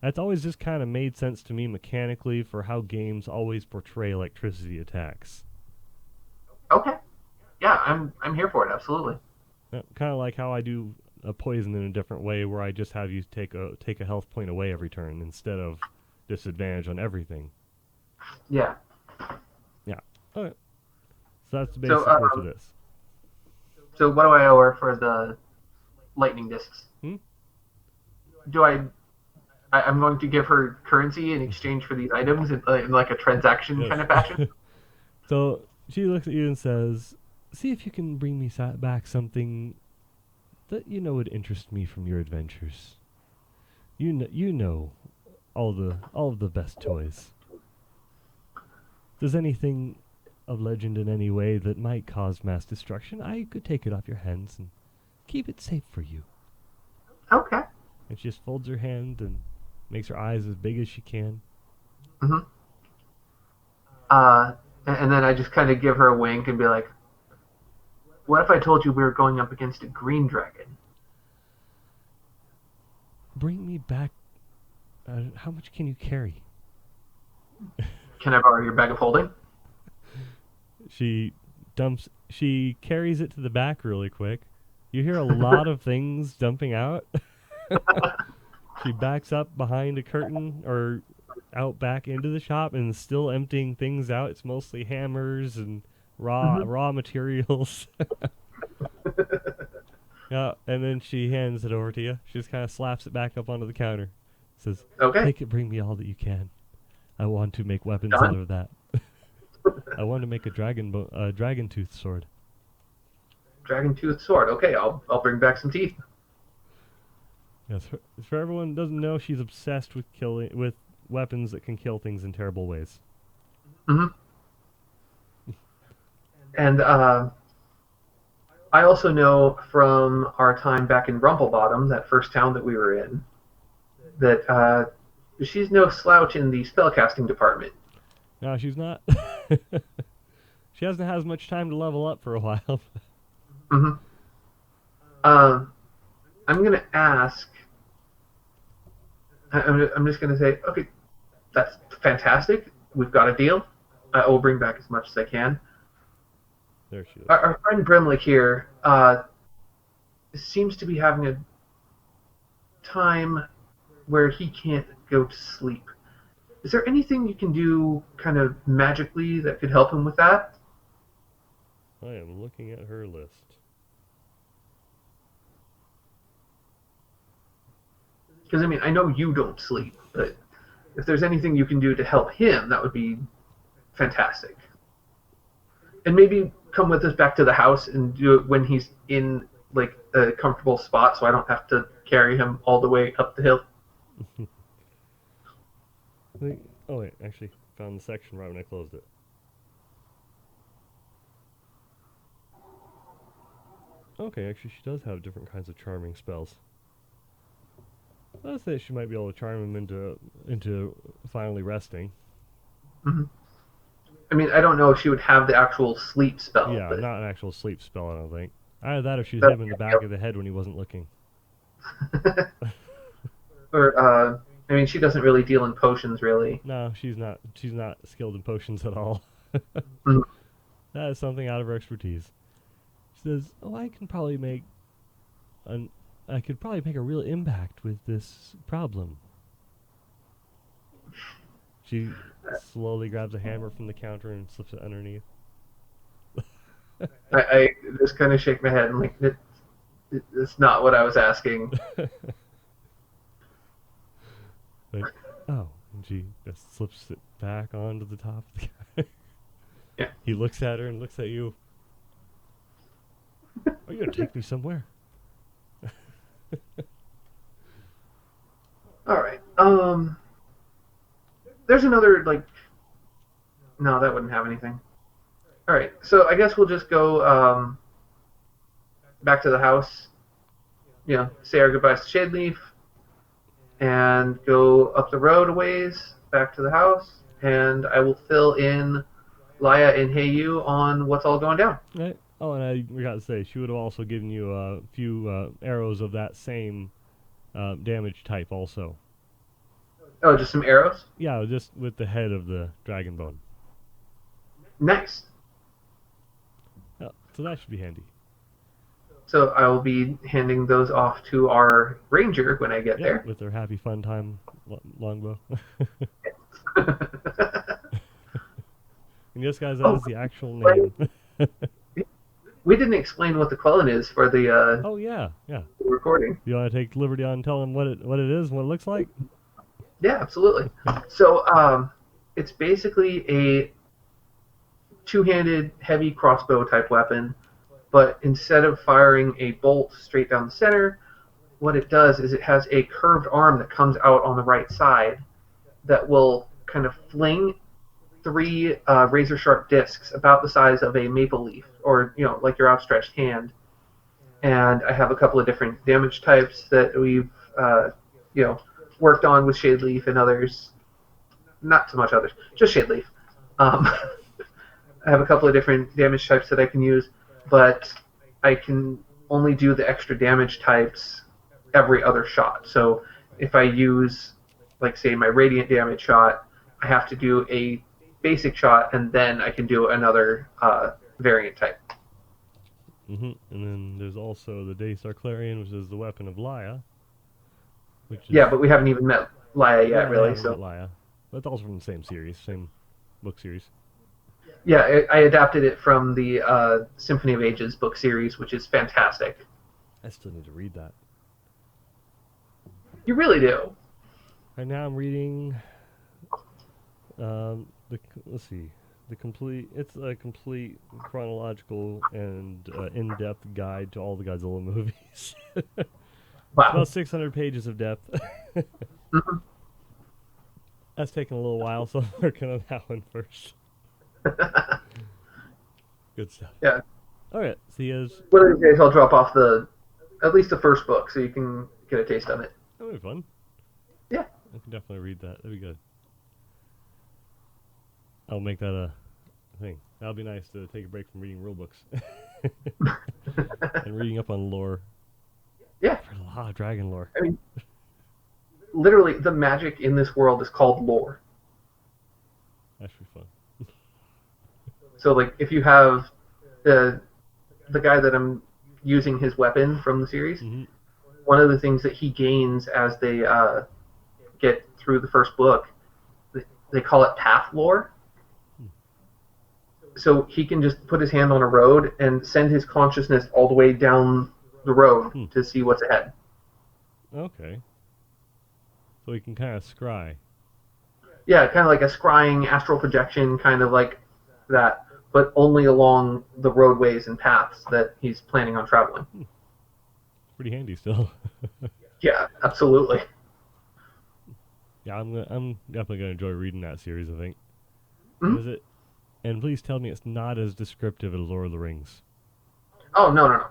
That's always just kind of made sense to me mechanically for how games always portray electricity attacks. Okay. Yeah, I'm here for it. Absolutely. Kind of like how I do a poison in a different way, where I just have you take a health point away every turn instead of disadvantage on everything. Yeah. Yeah. Okay. So that's the So, basic rule for this. so what do I owe her for the lightning discs? Hmm? Do I'm going to give her currency in exchange for these items in like a transaction Yes. kind of fashion. So she looks at you and says, "See if you can bring me back something that you know would interest me from your adventures. You know all of the best toys. If there's anything of legend in any way that might cause mass destruction, I could take it off your hands and keep it safe for you." Okay. And she just folds her hand and makes her eyes as big as she can. Hmm. And then I just kind of give her a wink and be like, "What if I told you we were going up against a green dragon?" Bring me back. How much can you carry? Can I borrow your bag of holding? She she carries it to the back really quick. You hear a lot of things dumping out. She backs up behind a curtain or out back into the shop and is still emptying things out. It's mostly hammers and Hmm. raw materials. Yeah, and then she hands it over to you. She just kind of slaps it back up onto the counter. Says, Okay. "Take it, bring me all that you can. I want to make weapons out Done. of that. I want to make a dragon tooth sword." Dragon tooth sword. Okay, I'll bring back some teeth. Yes, for everyone who doesn't know, she's obsessed with weapons that can kill things in terrible ways. Hmm. And I also know from our time back in Rumplebottom, that first town that we were in, that she's no slouch in the spellcasting department. No, she's not. She hasn't had as much time to level up for a while. Hmm. Um, I'm going to ask. I'm just going to say, okay, that's fantastic. We've got a deal. I will bring back as much as I can. There she is. Our friend Brimlick here seems to be having a time where he can't go to sleep. Is there anything you can do kind of magically that could help him with that? I am looking at her list. Because, I mean, I know you don't sleep, but if there's anything you can do to help him, that would be fantastic. And maybe come with us back to the house and do it when he's in, like, a comfortable spot so I don't have to carry him all the way up the hill. Oh wait, actually found the section right when I closed it. Okay, actually she does have different kinds of charming spells. I'd say she might be able to charm him into finally resting. Hmm. I mean, I don't know if she would have the actual sleep spell, Yeah, but not an actual sleep spell, I don't think. Either that or she was that hit him in the back of the head when he wasn't looking. Or I mean, she doesn't really deal in potions, really. No, she's not. She's not skilled in potions at all. Mhm. That is something out of her expertise. She says, "Oh, an, I could probably make a real impact with this problem." She slowly grabs a hammer from the counter and slips it underneath. I just kind of shake my head and like, it's not what I was asking. Like, oh, and she just slips it back onto the top of the counter. Yeah. He looks at her and looks at you. Are you gonna take me somewhere? All right. There's another like. No, that wouldn't have anything. All right. So I guess we'll just go back to the house. You know, say our goodbyes to Shadeleaf, and go up the road a ways back to the house, and I will fill in Laya and Heyu on what's all going down. Right. Oh, and I forgot to say, she would have also given you a few arrows of that same damage type also. Oh, just some arrows? Yeah, just with the head of the dragon bone. Nice. Oh, so that should be handy. So I will be handing those off to our ranger when I get there. With their happy fun time longbow. And yes, guys, that is the actual name. We didn't explain what the Quellen is for the Oh yeah. recording. You want to take liberty on telling what it is and what it looks like? Yeah, absolutely. So it's basically a two-handed heavy crossbow type weapon, but instead of firing a bolt straight down the center, what it does is it has a curved arm that comes out on the right side that will kind of fling three razor-sharp discs about the size of a maple leaf, or like your outstretched hand. And I have a couple of different damage types that we've worked on with Shadeleaf and others. Not so much others, just Shadeleaf. I have a couple of different damage types that I can use, but I can only do the extra damage types every other shot. So if I use, like, say, my radiant damage shot, I have to do a basic shot, and then I can do another variant type. And then there's also the Daystar Clarion, which is the weapon of Laya. Yeah, but we haven't even met Laya yet, really. So Laya. But it's also from the same series, same book series. Yeah, I adapted it from the Symphony of Ages book series, which is fantastic. I still need to read that. You really do. Right now I'm reading let's see. It's a complete chronological and in-depth guide to all the Godzilla movies. Wow. About 600 pages of depth. Mm-hmm. That's taken a little while, so I'm working on that one first. Good stuff. Yeah. All right. So he has. One of these days, I'll drop off at least the first book, so you can get a taste of it. That'll be fun. Yeah. I can definitely read that. That'd be good. I'll make that a thing. That'll be nice to take a break from reading rule books and reading up on lore. Yeah. A lot of dragon lore. I mean, literally, the magic in this world is called lore. That should be fun. So, like, if you have the guy that I'm using his weapon from the series, one of the things that he gains as they get through the first book, they call it path lore. So he can just put his hand on a road and send his consciousness all the way down the road to see what's ahead. Okay. So he can kind of scry. Yeah, kind of like a scrying astral projection, kind of like that, but only along the roadways and paths that he's planning on traveling. Pretty handy still. Yeah, absolutely. Yeah, I'm definitely gonna enjoy reading that series. I think. Mm-hmm. Is it? And please tell me it's not as descriptive as Lord of the Rings. Oh, no.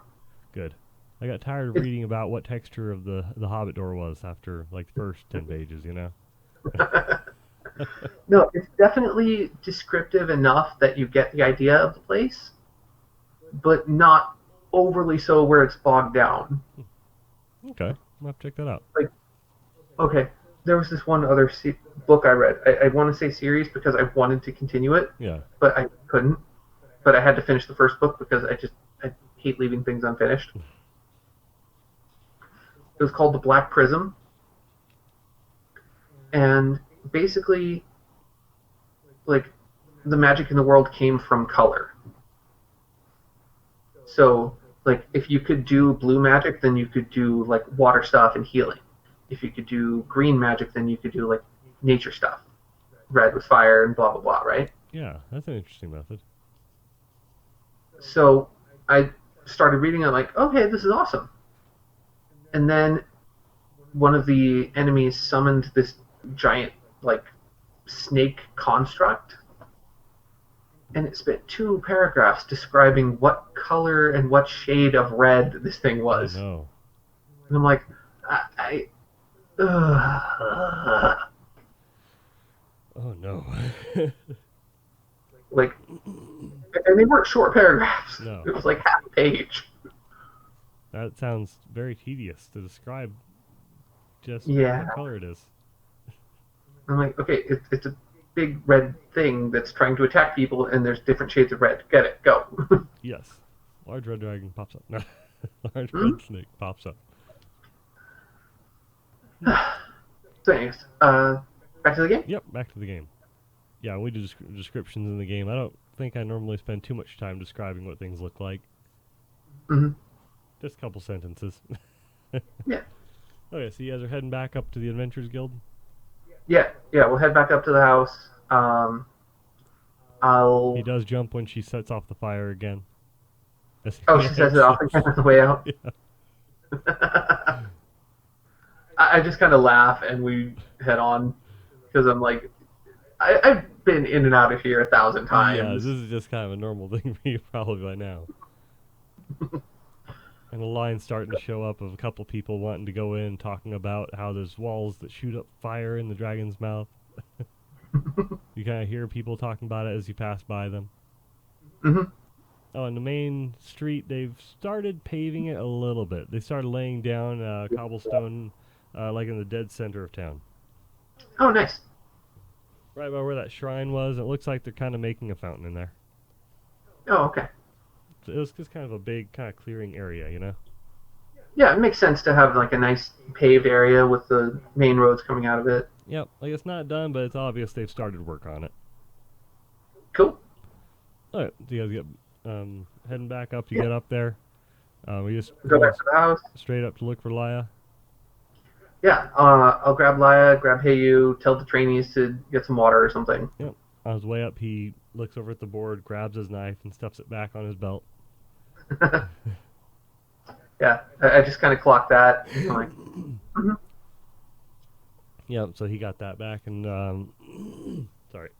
Good. I got tired of reading about what texture of the Hobbit door was after like the first 10 pages. No, it's definitely descriptive enough that you get the idea of the place, but not overly so where it's bogged down. Okay. I'll have to check that out. Like, okay, there was this one other book I read. I want to say series because I wanted to continue it, Yeah. but I couldn't. But I had to finish the first book because I hate leaving things unfinished. It was called The Black Prism, and basically, like, the magic in the world came from color. So, like, if you could do blue magic, then you could do like water stuff and healing. If you could do green magic, then you could do like nature stuff. Red was fire and blah blah blah, right? Yeah, that's an interesting method. So I started reading. I'm like, okay, this is awesome. And then one of the enemies summoned this giant like snake construct, and it spent 2 paragraphs describing what color and what shade of red this thing Oh was. no. And I'm like, I Oh no. like, and they weren't short paragraphs. No. It was like half a page. That sounds very tedious to describe just Yeah. what color it is. I'm like, okay, it's a big red thing that's trying to attack people, and there's different shades of red. Get it? Go. Yes. Large red dragon pops up. No. Large Hmm? red snake pops up. So, anyways, back to the game. Yep, back to the game. Yeah, we do descriptions in the game. I don't think I normally spend too much time describing what things look like. Mm-hmm. Just a couple sentences. Yeah. Okay, so you guys are heading back up to the Adventurers Guild? Yeah. We'll head back up to the house. I'll. He does jump when she sets off the fire again. Oh, she sets it off again on the way out. Yeah. I just kind of laugh and we head on because I'm like, I've been in and out of here 1,000 times. Yeah, this is just kind of a normal thing for you probably by now. And a line's starting to show up of a couple people wanting to go in, talking about how there's walls that shoot up fire in the dragon's mouth. You kind of hear people talking about it as you pass by them. Mm-hmm. Oh, and the main street, they've started paving it a little bit. They started laying down cobblestone, like in the dead center of town. Oh, nice. Right by where that shrine was, it looks like they're kind of making a fountain in there. Oh, okay. So it was just kind of a big kind of clearing area, you know? Yeah, it makes sense to have like a nice paved area with the main roads coming out of it. Yep, like it's not done, but it's obvious they've started work on it. Cool. Alright, so you guys get heading back up to Yeah. get up there. We just Go going back to the house. straight up to look for Laya. Yeah, I'll grab Laya, grab Heyu, tell the trainees to get some water or something. Yep. On his way up, he looks over at the board, grabs his knife, and stuffs it back on his belt. Yeah, I just kind of clocked that. I'm like, mm-hmm. Yep, so he got that back, and sorry,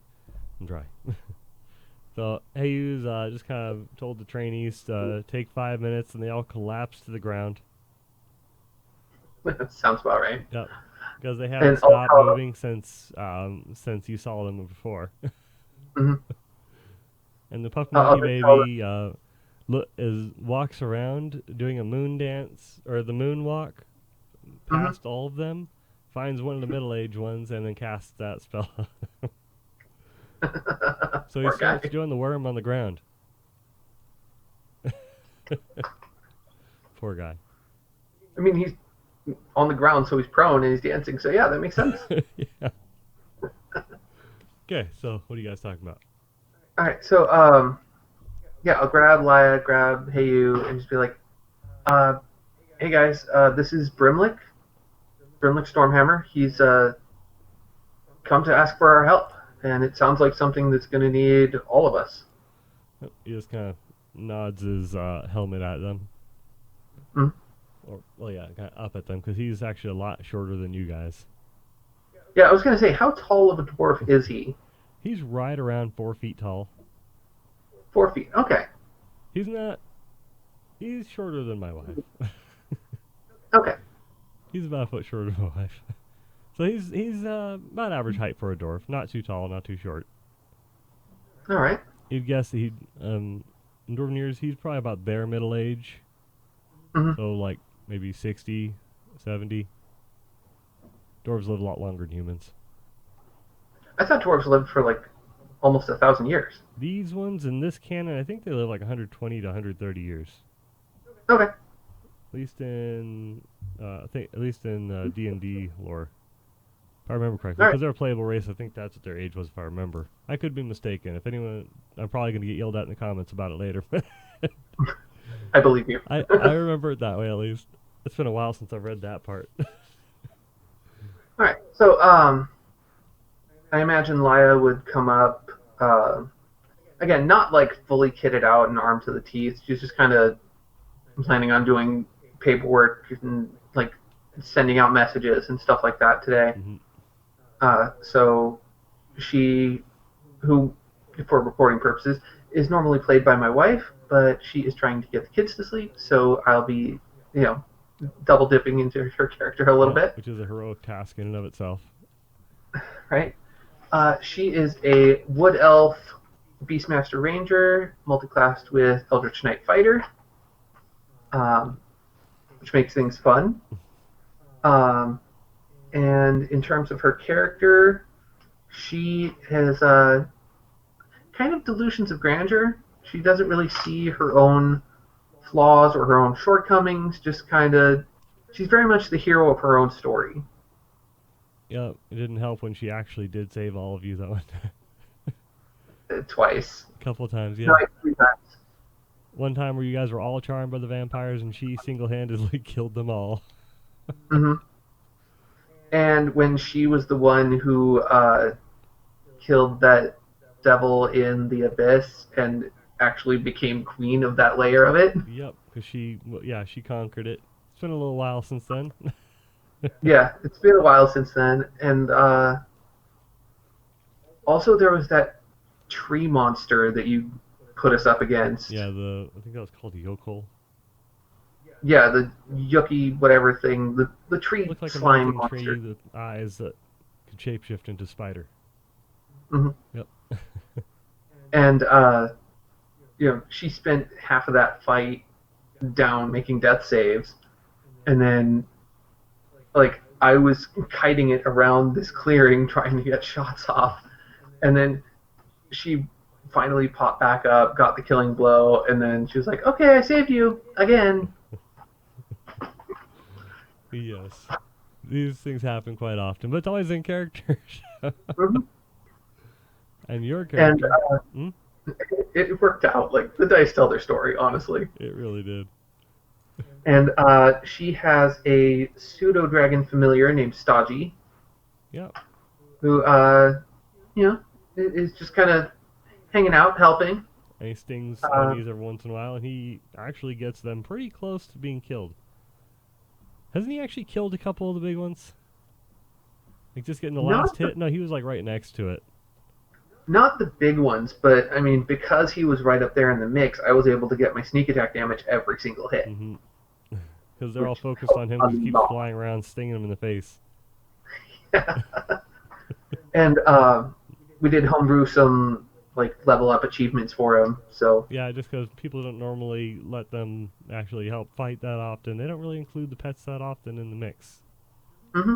I'm dry. So Heyu's just kind of told the trainees to take 5 minutes, and they all collapse to the ground. That sounds about right. Yep, because they haven't And stopped also- moving since you saw them before. Mm-hmm. And the puff I'll monkey just tell baby walks around doing a moon dance or the moonwalk past all of them, finds one of the middle-aged ones, and then casts that spell. So he Poor starts guy. doing the worm on the ground. Poor guy. I mean, he's on the ground, so he's prone and he's dancing. So yeah, that makes sense. Yeah. Okay, so what are you guys talking about? All right, so yeah, I'll grab Laya, grab Heyu, and just be like, hey guys, this is Brimlick Stormhammer. He's come to ask for our help, and it sounds like something that's going to need all of us. He just kind of nods his helmet at them. Hmm? Or, well, yeah, kind of up at them, because he's actually a lot shorter than you guys. Yeah, I was going to say, how tall of a dwarf is he? He's right around 4 feet tall. 4 feet. Okay. He's not... He's shorter than my wife. Okay. He's about a foot shorter than my wife. So he's about average height for a dwarf. Not too tall, not too short. All right. You'd guess that in dwarven years, he's probably about their middle age. Mm-hmm. So, like, maybe 60, 70. Dwarves live a lot longer than humans. I thought dwarves lived for like almost 1,000 years. These ones in this canon, I think they live like 120 to 130 years. Okay. At least in, I think at least in D&D lore, if I remember correctly, All because right. they're a playable race. I think that's what their age was, if I remember. I could be mistaken. If anyone, I'm probably going to get yelled at in the comments about it later. I believe you. I remember it that way at least. It's been a while since I've read that part. All right. So, I imagine Laya would come up. Again, not like fully kitted out and armed to the teeth. She's just kind of planning on doing paperwork and like sending out messages and stuff like that today. Mm-hmm. So she, who for reporting purposes, is normally played by my wife, but she is trying to get the kids to sleep. So I'll be, double dipping into her character a little bit. Which is a heroic task in and of itself. Right. She is a wood elf Beastmaster Ranger, multiclassed with Eldritch Knight Fighter, which makes things fun. And in terms of her character, she has kind of delusions of grandeur. She doesn't really see her own flaws or her own shortcomings, just kind of, she's very much the hero of her own story. Yeah, it didn't help when she actually did save all of you, though. Twice. A couple of times, yeah. No, 3 times. One time where you guys were all charmed by the vampires and she single-handedly killed them all. Mm-hmm. And when she was the one who killed that devil in the abyss and actually became queen of that layer of it. Yep, because she conquered it. It's been a little while since then. Yeah, it's been a while since then. And also there was that tree monster that you put us up against. Yeah, I think that was called Yokel. Yeah, the yucky whatever thing, the tree Looked like slime a monster. tree with eyes that could shapeshift into spider. Mm-hmm. Yep. And she spent half of that fight down making death saves, and then like I was kiting it around this clearing trying to get shots off, and then she finally popped back up, got the killing blow, and then she was like, "Okay, I saved you again." Yes. These things happen quite often, but it's always in character. Mm-hmm. And your character. And it worked out. Like, the dice tell their story, honestly. It really did. And she has a pseudo-dragon familiar named Stodgy. Yeah. Who, is just kind of hanging out, helping. And he stings enemies every once in a while, and he actually gets them pretty close to being killed. Hasn't he actually killed a couple of the big ones? Like, just getting the last hit? No, he was, like, right next to it. Not the big ones, but, I mean, because he was right up there in the mix, I was able to get my sneak attack damage every single hit. Mm-hmm. Because they're all focused on him, just keeps flying around, stinging him in the face. Yeah. And we did homebrew some like level up achievements for him. So yeah, just because people don't normally let them actually help fight that often, they don't really include the pets that often in the mix. Mm-hmm.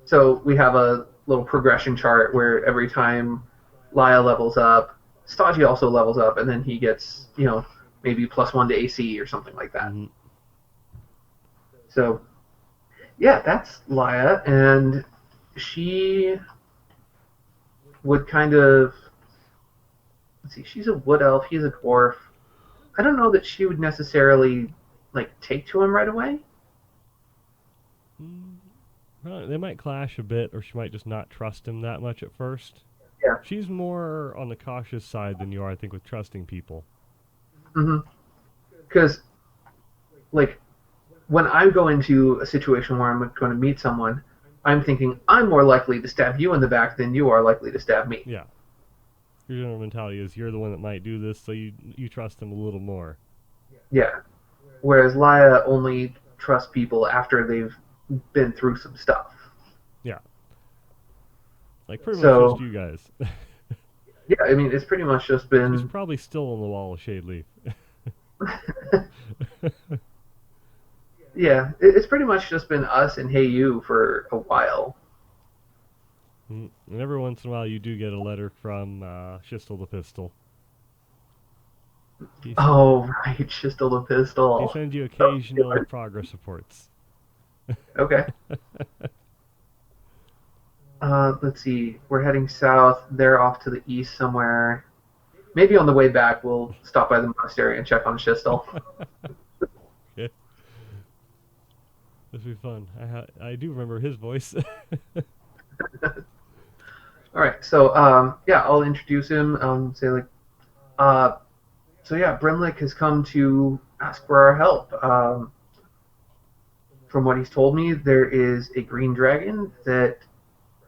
So we have a little progression chart where every time Lyle levels up, Stodgy also levels up, and then he gets maybe +1 to AC or something like that. Mm-hmm. So yeah, that's Laya, and she would kind of, let's see, she's a wood elf, he's a dwarf. I don't know that she would necessarily like take to him right away. Well, they might clash a bit, or she might just not trust him that much at first. Yeah. She's more on the cautious side than you are, I think, with trusting people. Mm-hmm. Because, like, when I go into a situation where I'm going to meet someone, I'm thinking I'm more likely to stab you in the back than you are likely to stab me. Yeah. Your general mentality is you're the one that might do this, so you trust them a little more. Yeah. Whereas Laya only trusts people after they've been through some stuff. Yeah. Like, pretty much just you guys. Yeah, I mean, it's pretty much just been... He's probably still on the wall of Shade Leaf. Yeah, it's pretty much just been us and Hey You for a while. And every once in a while, you do get a letter from Shistel the Pistol. He Oh, right, just a he pistol. sends you occasional progress reports. Okay. Let's see. We're heading south. They're off to the east somewhere. Maybe on the way back, we'll stop by the monastery and check on Shistel. Yeah, this will be fun. I do remember his voice. All right. So, yeah, I'll introduce him. Say like, uh, so yeah, Brimlick has come to ask for our help. From what he's told me, there is a green dragon that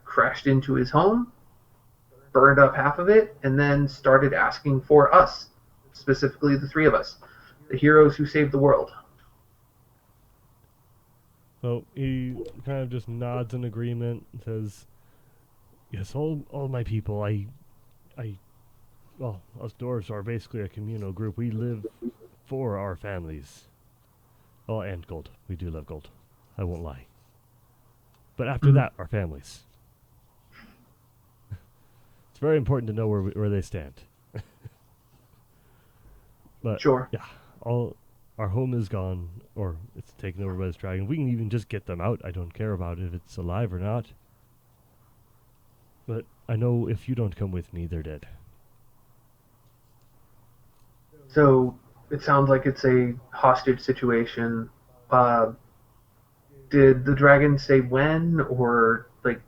crashed into his home, burned up half of it, and then started asking for us, specifically the three of us, the heroes who saved the world. So he kind of just nods in agreement and says, "Yes, all my people. I well, us dwarves are basically a communal group. We live for our families. Oh, and gold. We do love gold. I won't lie. But after Mhm. that, our families. It's very important to know where they stand. But Sure. yeah, all our home is gone, or it's taken over by this dragon. We can even just get them out. I don't care about if it's alive or not. But I know if you don't come with me, they're dead." So it sounds like it's a hostage situation. Uh, did the dragon say when, or like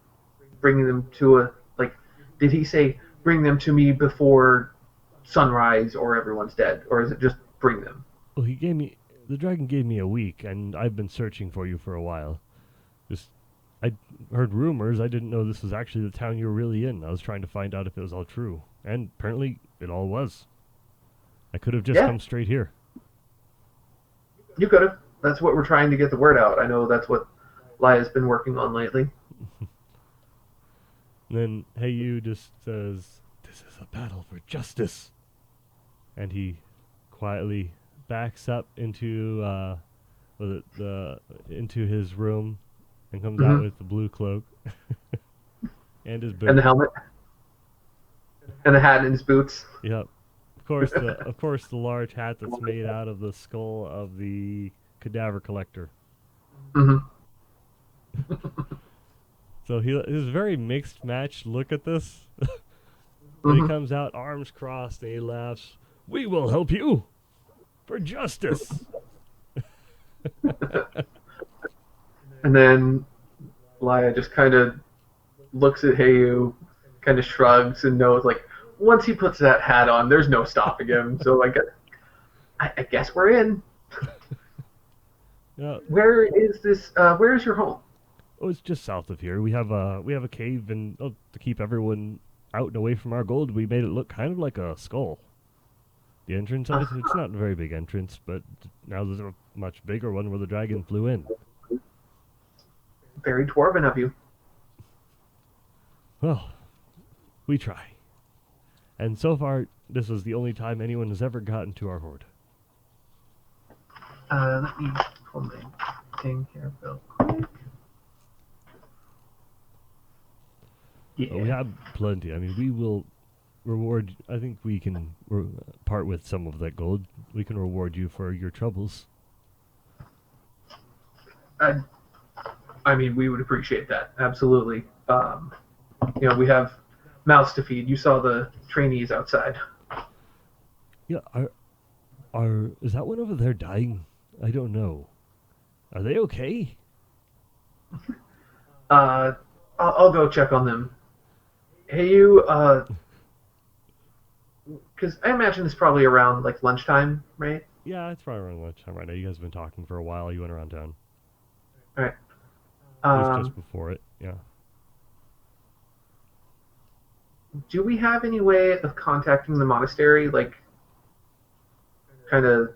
bringing them to a like? Did he say bring them to me before sunrise or everyone's dead, or is it just bring them? Well, the dragon gave me a week, and I've been searching for you for a while. Just I heard rumors. I didn't know this was actually the town you were really in. I was trying to find out if it was all true, and apparently it all was. I could have just Yeah, come straight here. you could have. That's what we're trying to get the word out. I know that's what Laya's been working on lately. And then Hey You just says, "This is a battle for justice," and he quietly backs up into the into his room and comes out Hmm. with the blue cloak and his And the boot. helmet and the hat and his boots. Yep. Of course the large hat that's made out of the skull of the cadaver collector. Hmm. So he his very mixed match look at this. But he Hmm. comes out arms crossed and he laughs. "We will help you for justice." And then Laya just kind of looks at Heyu, kind of shrugs, and knows like once he puts that hat on, there's no stopping him. So like, I guess we're in. Yeah. Where is this? Where is your home? Oh, it's just south of here. We have a cave, and to keep everyone out and away from our gold, we made it look kind of like a skull. The entrance of Uh, it's not a very big entrance, but now there's a much bigger one where the dragon flew in. very dwarven of you. Well, we try. And so far, this is the only time anyone has ever gotten to our horde. Let me pull my thing here real quick. But we Yeah. have plenty. I mean, we will reward. I think we can part with some of that gold. We can reward you for your troubles. I, I mean, we would appreciate that absolutely. We have mouths to feed. You saw the trainees outside. Yeah, are is that one over there dying? I don't know. Are they okay? Uh, I'll go check on them. Hey, you. Because I imagine it's probably around like lunchtime, right? Yeah, it's probably around lunchtime right now. You guys have been talking for a while. You went around town. All right. At least just Um, before it. Yeah. do we have any way of contacting the monastery, like kind of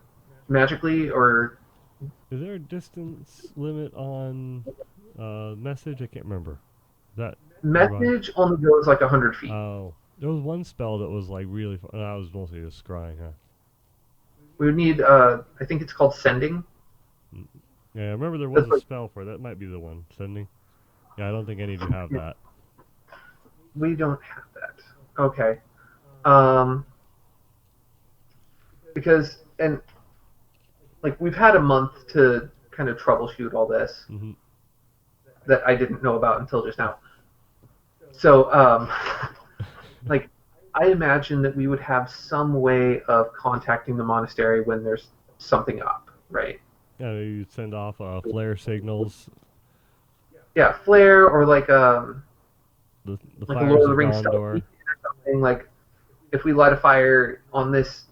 magically, or Is there a distance limit on message? I can't remember. Is that nearby? message only goes like 100 feet? Oh, there was one spell that was like really. That was mostly just scrying, huh? We would need. I think it's called sending. Yeah, I remember there was That's a like, spell for it. That might be the one. Sending. Yeah, I don't think any of you have that. we don't have that. Okay. Um, because and like we've had a month to kind of troubleshoot all this Mm-hmm. that I didn't know about until just now. So, like, I imagine that we would have some way of contacting the monastery when there's something up, right? Yeah, you send off flare signals. Yeah, flare or The like a Lord fires of the of Rings style Gondor. beacon or something. Like, if we light a fire on this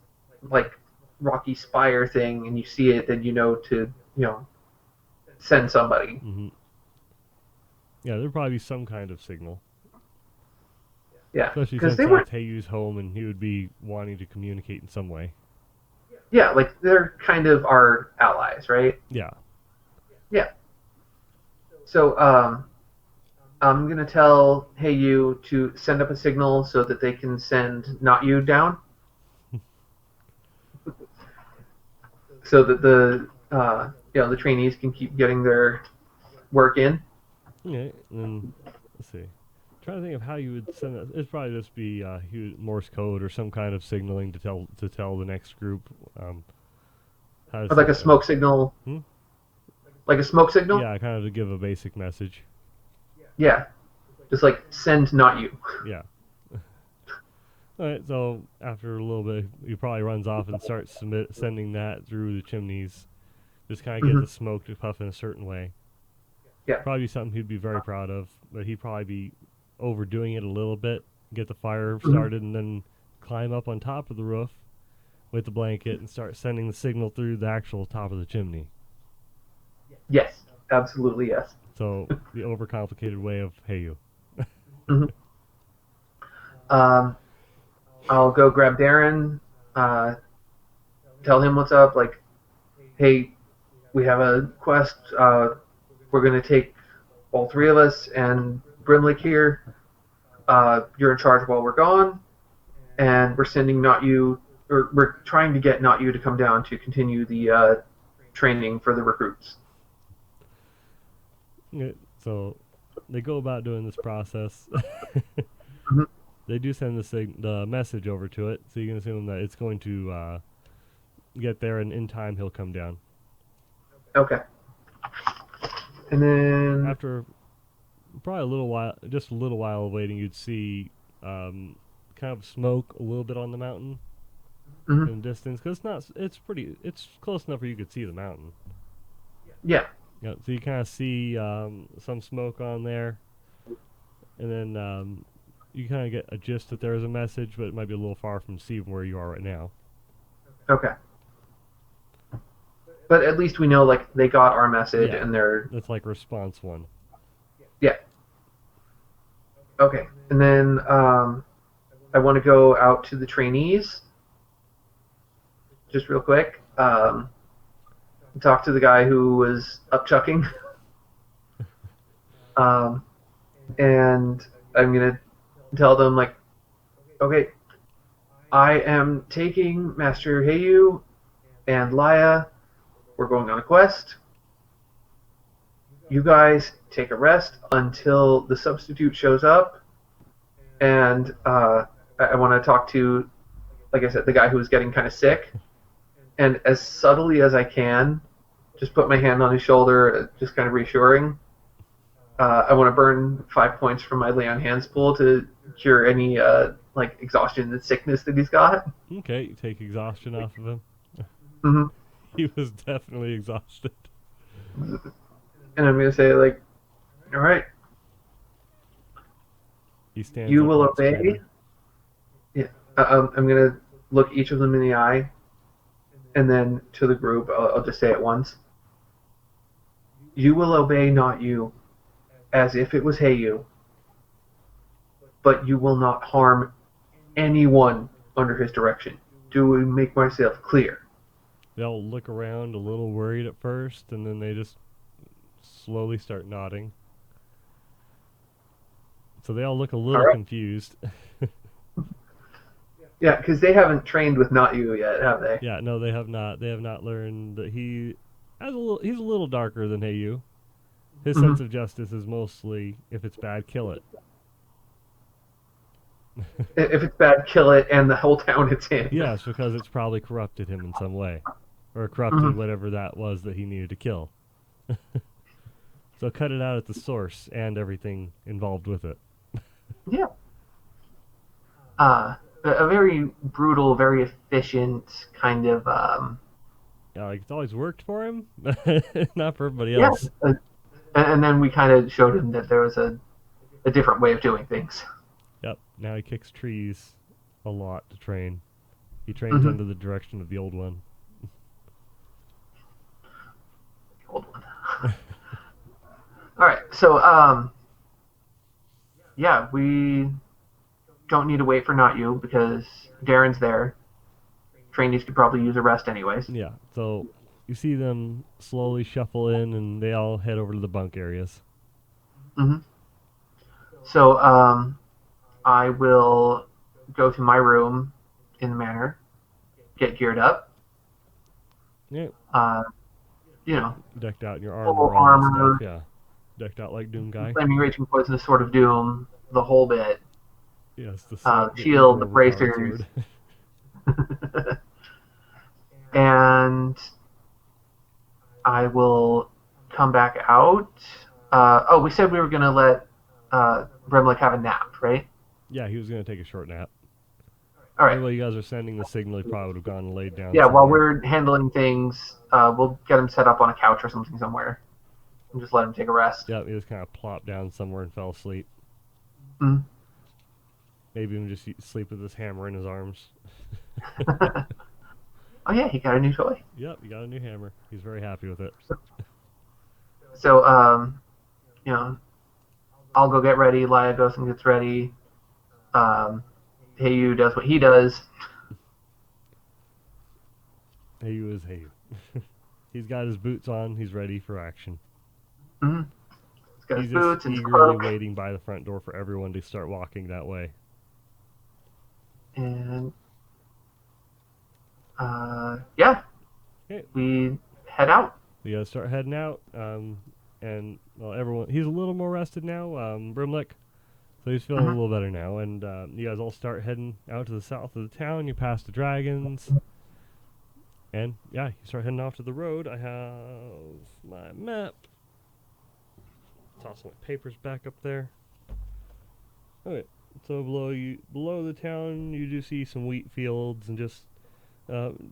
like rocky spire thing and you see it, then you know to send somebody. Mm-hmm. Yeah, there'd probably be some kind of signal. Yeah, Especially because since they weren't. that's Heiyu's home and he would be wanting to communicate in some way. Yeah, like they're kind of our allies, right? Yeah. Yeah. So I'm gonna tell Hey You to send up a signal so that they can send Not You down, so that the trainees can keep getting their work in. Okay, and then let's see. Trying to think of how you would send that. It'd probably just be Morse code or some kind of signaling to tell the next group how to Or like a send them. smoke signal, Hmm? like a smoke signal. Yeah, kind of to give a basic message. Yeah, just like send Not You. Yeah. All right. So after a little bit, he probably runs off and starts sending that through the chimneys. Just kind of get Hmm. the smoke to puff in a certain way. Yeah. Probably something he'd be very proud of, but he'd probably be overdoing it a little bit. Get the fire Hmm. started and then climb up on top of the roof with the blanket and start sending the signal through the actual top of the chimney. Yes, absolutely yes. So the overcomplicated way of hey you. Hmm. Um, I'll go grab Darren, uh, tell him what's up. Like, hey, we have a quest. We're gonna take all three of us and Brimlick here. You're in charge while we're gone, and we're sending Not You, or we're trying to get Not You to come down to continue the training for the recruits. Yeah, so they go about doing this process. Mm-hmm. They do send the message over to it, so you can assume that it's going to get there, and in time he'll come down. Okay. And then. After probably a little while, just a little while of waiting, you'd see kind of smoke a little bit on the mountain Mm-hmm. in the distance, because it's close enough where you could see the mountain. Yeah. Yeah, so you kind of see some smoke on there, and then you kind of get a gist that there is a message, but it might be a little far from Steve where you are right now. Okay. But at least we know like they got our message Yeah. and they're. That's like response one. Yeah. Okay. And then I want to go out to the trainees just real quick. Talk to the guy who was upchucking. And I'm going to tell them, like, okay, I am taking Master Heyu and Laya. We're going on a quest. You guys take a rest until the substitute shows up. And I want to talk to, like I said, the guy who was getting kind of sick. And as subtly as I can, just put my hand on his shoulder, just kind of reassuring. I want to burn 5 points from my lay on hands pool to cure any like exhaustion and sickness that he's got. Okay, you take exhaustion off of him. Mm-hmm. He was definitely exhausted. And I'm gonna say like, all right, He stands you up will on his obey. chair. Yeah, I'm gonna look each of them in the eye, and then to the group, I'll just say it once. You will obey, not you, as if it was Heyu, but you will not harm anyone under his direction. Do I make myself clear? They'll look around a little worried at first, and then they just slowly start nodding. So they all look a All little right. confused. Yeah, because they haven't trained with not you yet, have they? Yeah, no, they have not. They have not learned that he he's a little darker than Heyu. His Hmm. sense of justice is mostly if it's bad, kill it. If it's bad, kill it and the whole town it's in. Yes, because it's probably corrupted him in some way, or corrupted Hmm. whatever that was that he needed to kill. So cut it out at the source and everything involved with it. Yeah. A very brutal, very efficient kind of. Yeah, like it's always worked for him, not for everybody Yeah. else. Uh, and then we kind of showed him that there was a different way of doing things. Yep. Now he kicks trees a lot to train. He trains Hmm. under the direction of the old one. Old one. All right. So, yeah, we don't need to wait for not you because Darren's there. Trainees could probably use a rest anyways. Yeah. So you see them slowly shuffle in, and they all head over to the bunk areas. Hmm. So, I will go to my room in the manor, get geared up. Yeah. Uh, you know, Decked out in your full armor, all that stuff. armor, Yeah. Decked out like Doom Guy. flaming raging poisonous sword of doom, the whole bit. Yes, the sword, the Shield, uber the overpowered bracers, sword. and I will come back out. Oh, we said we were gonna let Brimlick have a nap, right? Yeah, he was gonna take a short nap. All right. Anyway, you guys are sending the signal. He probably would have gone and laid down Yeah, while somewhere. we're handling things, we'll get him set up on a couch or something somewhere, and just let him take a rest. Yeah, he just kind of plopped down somewhere and fell asleep. Mm. Maybe even just sleep with his hammer in his arms. Oh yeah, he got a new toy. Yep, you got a new hammer. He's very happy with it. So, you know, I'll go get ready. Laya goes and gets ready. Um, Heyu does what he does. Heyu is Heyu. He's got his boots on. He's ready for action. Mm-hmm. He's got his He's just boots and his eagerly cloak. waiting by the front door for everyone to start walking that way. And yeah, Okay, we head out. we gotta start heading out. And well, everyone, he's a little more rested now. Brimlick, so he's feeling a Mm-hmm. little better now. And you guys all start heading out to the south of the town. You pass the dragons, and yeah, you start heading off to the road. I have my map. Toss my papers back up there. Okay, so below the town, you do see some wheat fields and just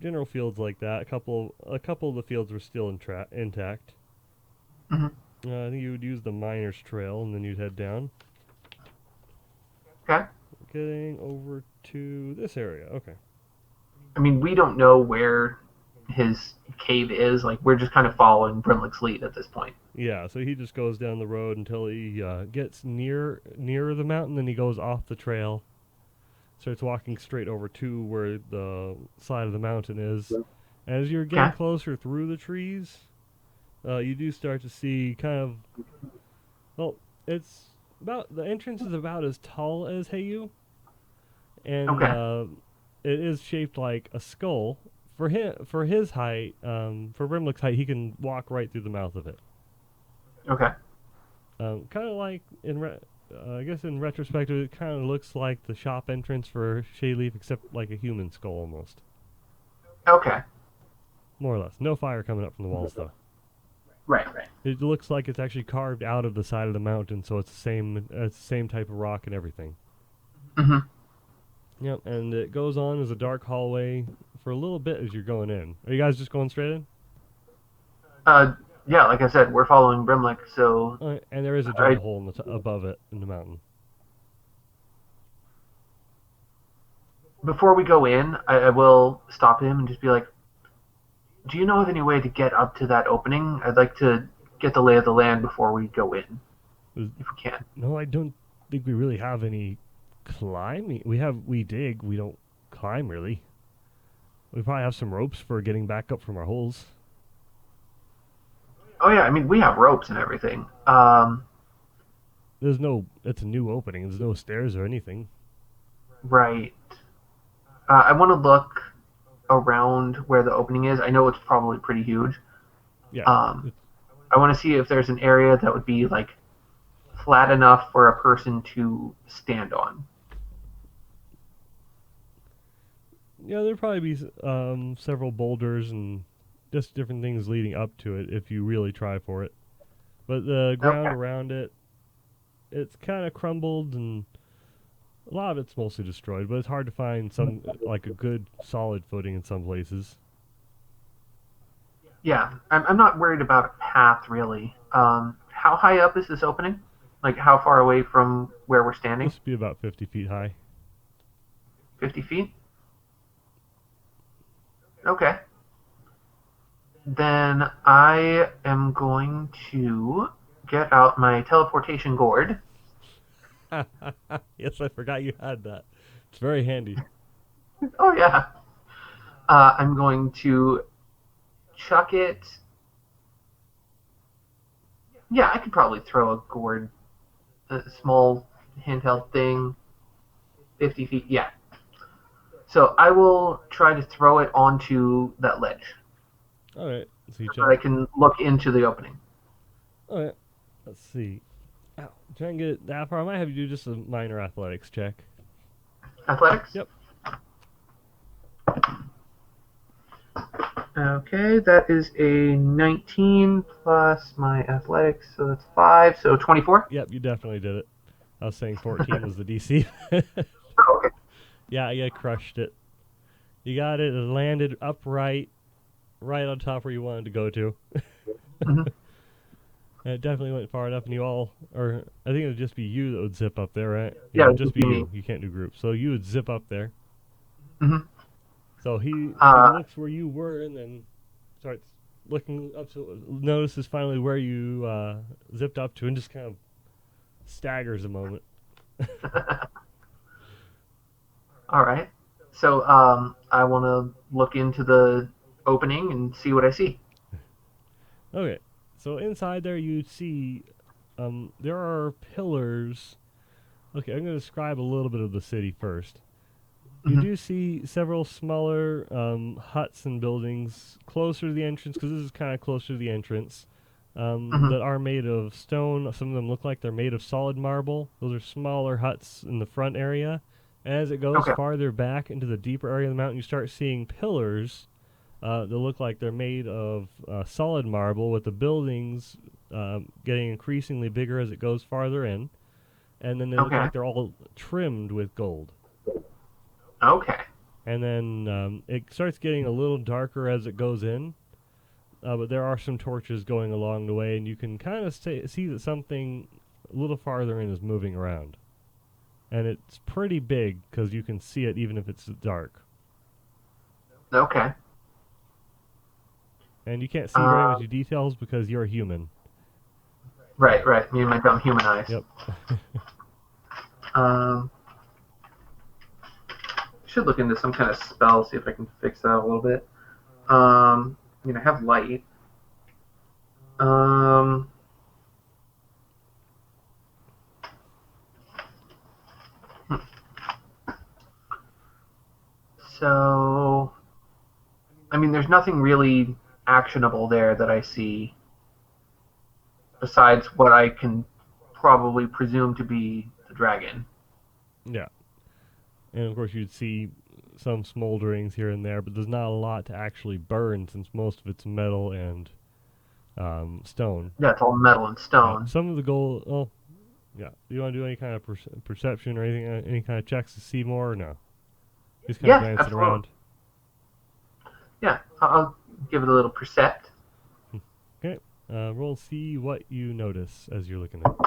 general fields like that. A couple of the fields were still intact. Mm-hmm. I think you would use the miners' trail, and then you'd head down, Okay. getting over to this area. Okay. I mean, we don't know where his cave is. Like, we're just kind of following Brimlick's lead at this point. Yeah, so he just goes down the road until he gets nearer the mountain, then he goes off the trail, starts walking straight over to where the side of the mountain is. As you're getting Okay. closer through the trees, you do start to see kind of, well, it's about, the entrance is about as tall as Heyu, and Okay. it is shaped like a skull. For his height, for Rimlick's height, he can walk right through the mouth of it. Okay. Kind of like I guess in retrospect, it kind of looks like the shop entrance for Shayleaf, except like a human skull almost, Okay. more or less. No fire coming up from the walls though. Right. Right. It looks like it's actually carved out of the side of the mountain, so it's the same. It's the same type of rock and everything. Mm-hmm. Yep, and it goes on as a dark hallway for a little bit as you're going in. Are you guys just going straight in? Yeah, like I said, we're following Brimlick, so And there is a giant hole in above it in the mountain. before we go in, I will stop him and just be like, do you know of any way to get up to that opening? I'd like to get the lay of the land before we go in, Is- if we can. No, I don't think we really have any climbing. We dig. We don't climb really. We probably have some ropes for getting back up from our holes. Oh yeah, I mean we have ropes and everything. There's no. It's a new opening. There's no stairs or anything. Right. I want to look around where the opening is. I know it's probably pretty huge. Yeah. Um, I want to see if there's an area that would be like flat enough for a person to stand on. Yeah, there'd probably be several boulders and just different things leading up to it if you really try for it. But the ground Okay. around it, it's kind of crumbled and a lot of it's mostly destroyed. But it's hard to find some like a good solid footing in some places. Yeah, I'm not worried about a path really. How high up is this opening? Like how far away from where we're standing? This would be about 50 feet high. 50 feet? Okay. Then I am going to get out my teleportation gourd. Yes, I forgot you had that. It's very handy. Oh, yeah. I'm going to chuck it. Yeah, I could probably throw a gourd, a small handheld thing, 50 feet. Yeah. So I will try to throw it onto that ledge All right. So you so check. that I can look into the opening. All right. Let's see. Ow. Try and get it that far. I might have you do just a minor athletics check. Athletics? Yep. Okay, that is a 19 plus my athletics, so that's 5, so 24. Yep, you definitely did it. I was saying 14 was the DC. Oh, okay. Yeah, you crushed it. You got it. It landed upright, right on top where you wanted to go to. Mhm. And it definitely went far enough, and you all, or I think it would just be you that would zip up there, right? Yeah, Yeah, it would it just would be be me. you. You can't do groups. So you would zip up there. Hmm. So he Uh, looks where you were and then starts looking up to notices finally where you zipped up to and just kind of staggers a moment. all right. So I want to look into the opening and see what I see. Okay, so inside there you see there are pillars. Okay, I'm going to describe a little bit of the city first. You Hmm. do see several smaller huts and buildings closer to the entrance, because this is kind of closer to the entrance, Hmm. that are made of stone. Some of them look like they're made of solid marble. Those are smaller huts in the front area. As it goes Okay. farther back into the deeper area of the mountain, you start seeing pillars that look like they're made of solid marble, with the buildings getting increasingly bigger as it goes farther in. And then they look Okay. like they're all trimmed with gold. Okay. And then it starts getting a little darker as it goes in, but there are some torches going along the way, and you can kind of see that something a little farther in is moving around. And it's pretty big because you can see it even if it's dark. Okay. And you can't see very much Um, details because you're a human. right. Right. Me and my dumb human eyes. Yep. Um, should look into some kind of spell, see if I can fix that a little bit. I have light. Um, so, I mean, there's nothing really actionable there that I see besides what I can probably presume to be the dragon. Yeah. And of course, you'd see some smolderings here and there, but there's not a lot to actually burn since most of it's metal and stone. Yeah, it's all metal and stone. Some of the gold. Oh, yeah. Do you want to do any kind of perception or anything, any kind of checks to see more, or no? Just kind of Yeah, glancing absolutely. around. Yeah, I'll give it a little percept. Okay. Roll see what you notice as you're looking at it.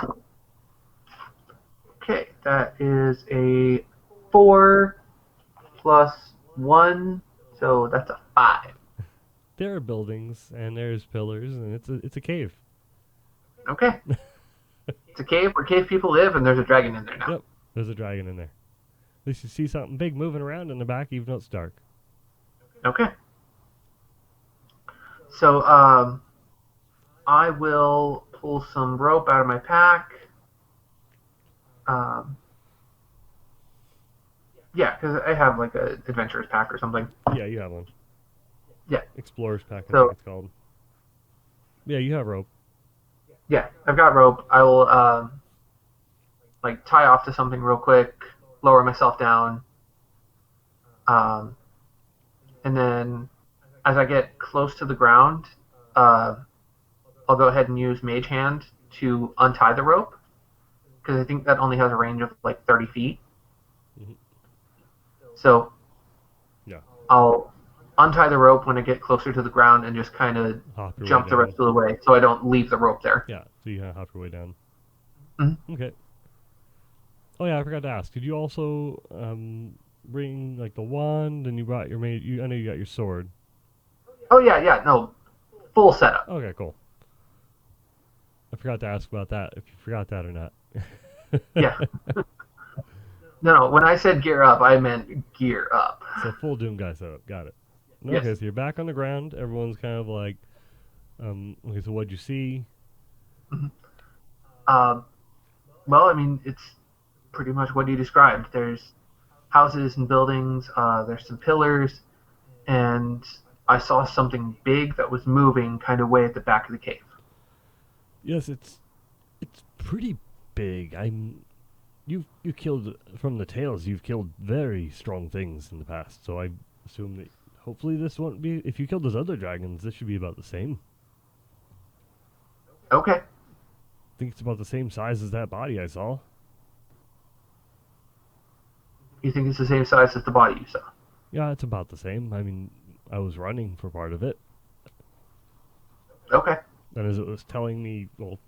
Okay, that is a 4 plus 1, so that's a 5. There are buildings and there's pillars, and it's a cave. Okay, it's a cave where cave people live, and there's a dragon in there now. Yep. There's a dragon in there. At least you see something big moving around in the back, even though it's dark. Okay. So, I will pull some rope out of my pack. Um, yeah, because I have like a adventurer's pack or something. Yeah, you have one. Yeah. Explorer's pack, I think So, it's called. Yeah, you have rope. Yeah, I've got rope. I will like tie off to something real quick, lower myself down, um, and then as I get close to the ground, uh, I'll go ahead and use Mage Hand to untie the rope because I think that only has a range of like 30 feet. Hmm. So Yeah, I'll untie the rope when I get closer to the ground and just kind of hop your way jump the rest down. of the way so I don't leave the rope there. Yeah, so you kind of hop your way down. Mhm. Okay. Oh yeah, I forgot to ask. Did you also bring like the wand and you brought your mate? I know you got your sword. Oh yeah, yeah, no, full setup. Okay, cool. I forgot to ask about that. If you forgot that or not. Yeah, no. When I said gear up, I meant gear up. So full Doom guy setup. Got it. Yes. Okay, so you're back on the ground. Everyone's kind of like, okay, so what'd you see? Mhm. Um, well, I mean, it's pretty much what you described. There's houses and buildings. There's some pillars, and I saw something big that was moving kind of way at the back of the cave. Yes, it's pretty big. You killed from the tales. You've killed very strong things in the past. So I assume that hopefully this won't be. If you killed those other dragons, this should be about the same. Okay. I think it's about the same size as that body I saw. You think it's the same size as the body you saw? Yeah, it's about the same. I mean, I was running for part of it, Okay. and as it was telling me, well,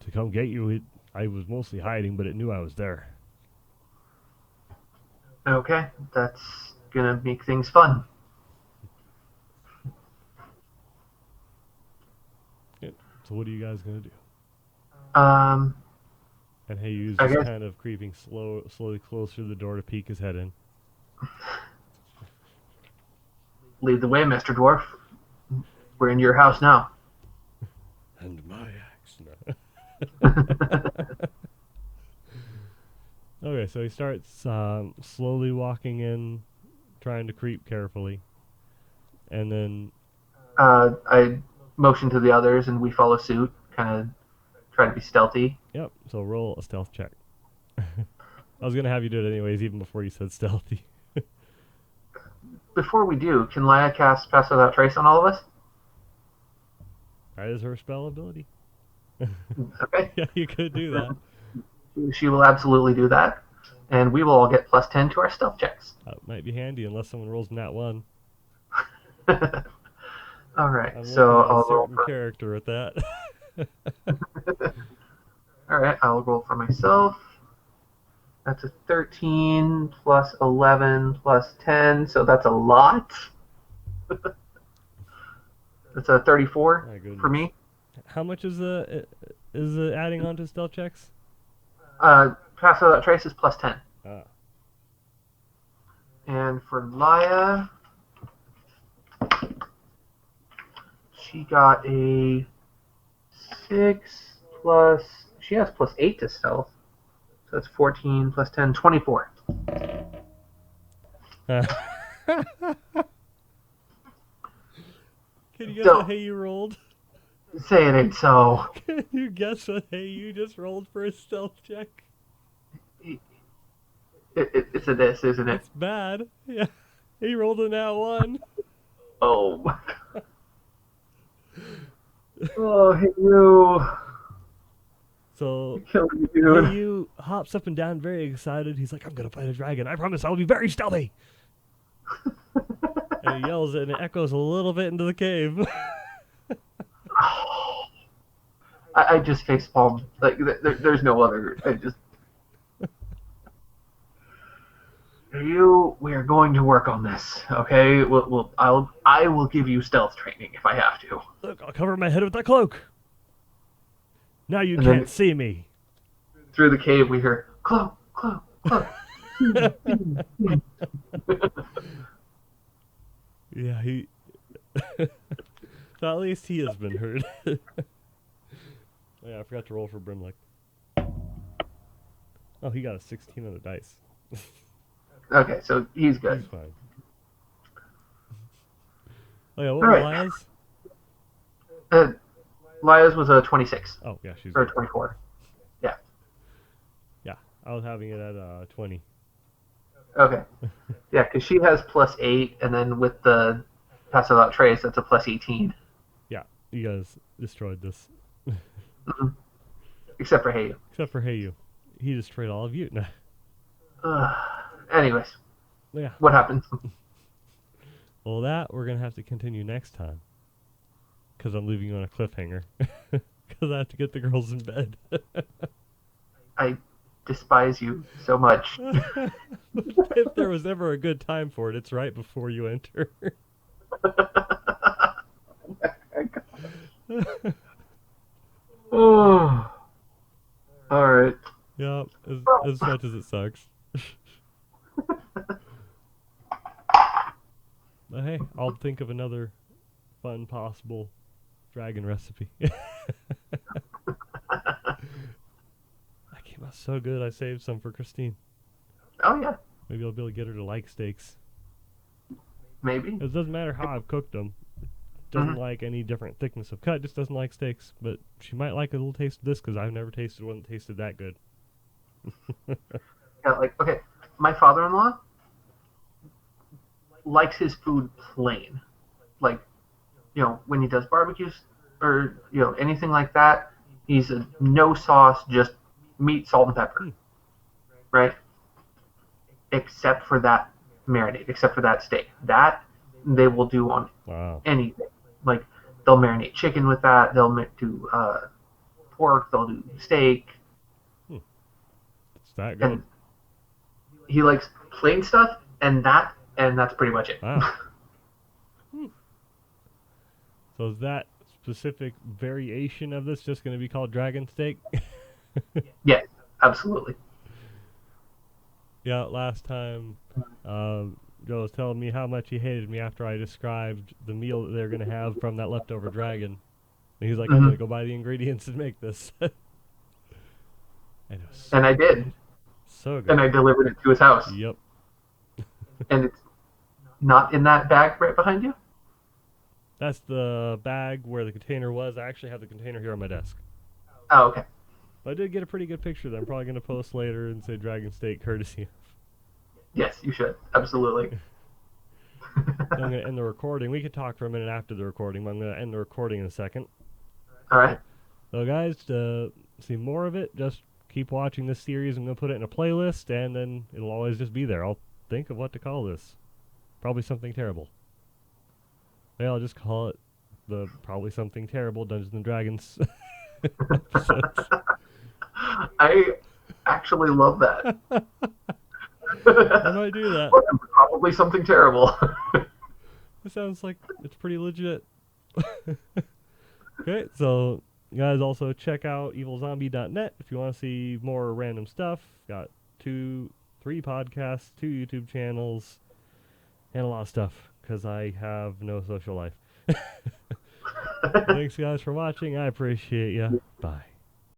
to come get you, I was mostly hiding, but it knew I was there. Okay. That's gonna make things fun. Yeah. So what are you guys gonna do? Um, And Heyu's I just guess kind of creeping slowly closer to the door to peek his head in. lead the way, Mr. Dwarf. We're in your house now. And my axe. No. Okay, so he starts slowly walking in, trying to creep carefully, and then I motion to the others, and we follow suit. Kind of try to be stealthy. yep. So roll a stealth check. I was gonna have you do it anyways, even before you said stealthy. Before we do, can Laia cast Pass Without Trace on all of us? That is her spell ability. Okay. Yeah, you could do that. She will absolutely do that, and we will all get plus 10 to our stealth checks. That might be handy unless someone rolls nat one. All right, I'm so looking at a I'll roll certain for. character with that. All right, I'll roll for myself. That's a 13 plus 11 plus 10, so that's a lot. That's a 34 My for goodness. me. How much is the adding on to stealth checks? Pass Without Trace is plus 10. Ah. And for Laia, she got a 6 plus. She has plus 8 to stealth. So that's 14 plus 10, 24. Can you guess what Don't Hey you rolled? say it ain't so. Can you guess what Hey you just rolled for a stealth check? It's a this, isn't it? It's bad. Yeah. He rolled a nat one. Oh. Oh, hey, you. So Kill me, Hey dude. you hops up and down very excited. He's like, I'm gonna fight a dragon. I promise I'll be very stealthy. And he yells and it echoes a little bit into the cave. I just face palmed. Like, there's no other. I just. We are going to work on this, okay? I will give you stealth training if I have to. Look, I'll cover my head with that cloak. Now you And can't then see me. through the cave, we hear cloak, cloak, cloak. Yeah, he. So at least he has been heard. Oh, yeah, I forgot to roll for Brimlick. Oh, he got a 16 on the dice. Okay, so he's good. He's fine. Oh yeah, what All were right. Lias? Lia's was a 26 Oh, yeah, she's or good. 24. Yeah. Yeah, I was having it at 20. Okay. Yeah, because she has +8, and then with the pass without trace, that's a +18. Yeah, you guys destroyed this. Mm-hmm. Except for Hey. Except for Heyu. He destroyed all of you. Nah. Anyways, Yeah. what happens? Well, that we're going to have to continue next time. Because I'm leaving you on a cliffhanger. Because I have to get the girls in bed. I despise you so much. If there was ever a good time for it, it's right before you enter. Oh, all right. Yeah, as much as it sucks. But hey, I'll think of another fun possible dragon recipe. That came out so good, I saved some for Christine. Oh yeah, Maybe I'll be able to get her to like steaks. maybe. It doesn't matter how I've cooked them. Doesn't Mm-hmm. like any different thickness of cut, just doesn't like steaks. But she might like a little taste of this because I've never tasted one that tasted that good. Yeah, like okay, my father-in-law likes his food plain. Like, when he does barbecues or anything like that, he's a no sauce, just meat, salt, and pepper, right? Except for that marinade, except for that steak. That they will do on Wow. anything. Like they'll marinate chicken with that. They'll do pork. They'll do steak. It's that And good. he likes plain stuff, and that's pretty much it. Wow. So is that specific variation of this just going to be called dragon steak? Yeah, absolutely. Yeah, last time Joe was telling me how much he hated me after I described the meal that they're going to have from that leftover dragon. And he's like, I'm Mm-hmm. going to go buy the ingredients and make this. And it was so And I did, good. So and good. I delivered it to his house. Yep. And it's not in that bag right behind you. That's the bag where the container was. I actually have the container here on my desk. Oh, okay. But I did get a pretty good picture that I'm probably going to post later and say dragon steak courtesy. Yes, you should. Absolutely. I'm going to end the recording. We could talk for a minute after the recording, but I'm going to end the recording in a second. All right. So, guys, to see more of it, just keep watching this series. I'm going to put it in a playlist, and then it'll always just be there. I'll think of what to call this. Probably something terrible. Yeah, I'll just call it the Probably Something Terrible Dungeons and Dragons episodes. I actually love that. I might do that. Probably something terrible. It sounds like it's pretty legit. Okay, so guys, also check out evilzombie.net if you want to see more random stuff. Got 3 podcasts, 2 YouTube channels, and a lot of stuff because I have no social life. Thanks, guys, for watching. I appreciate you. Bye.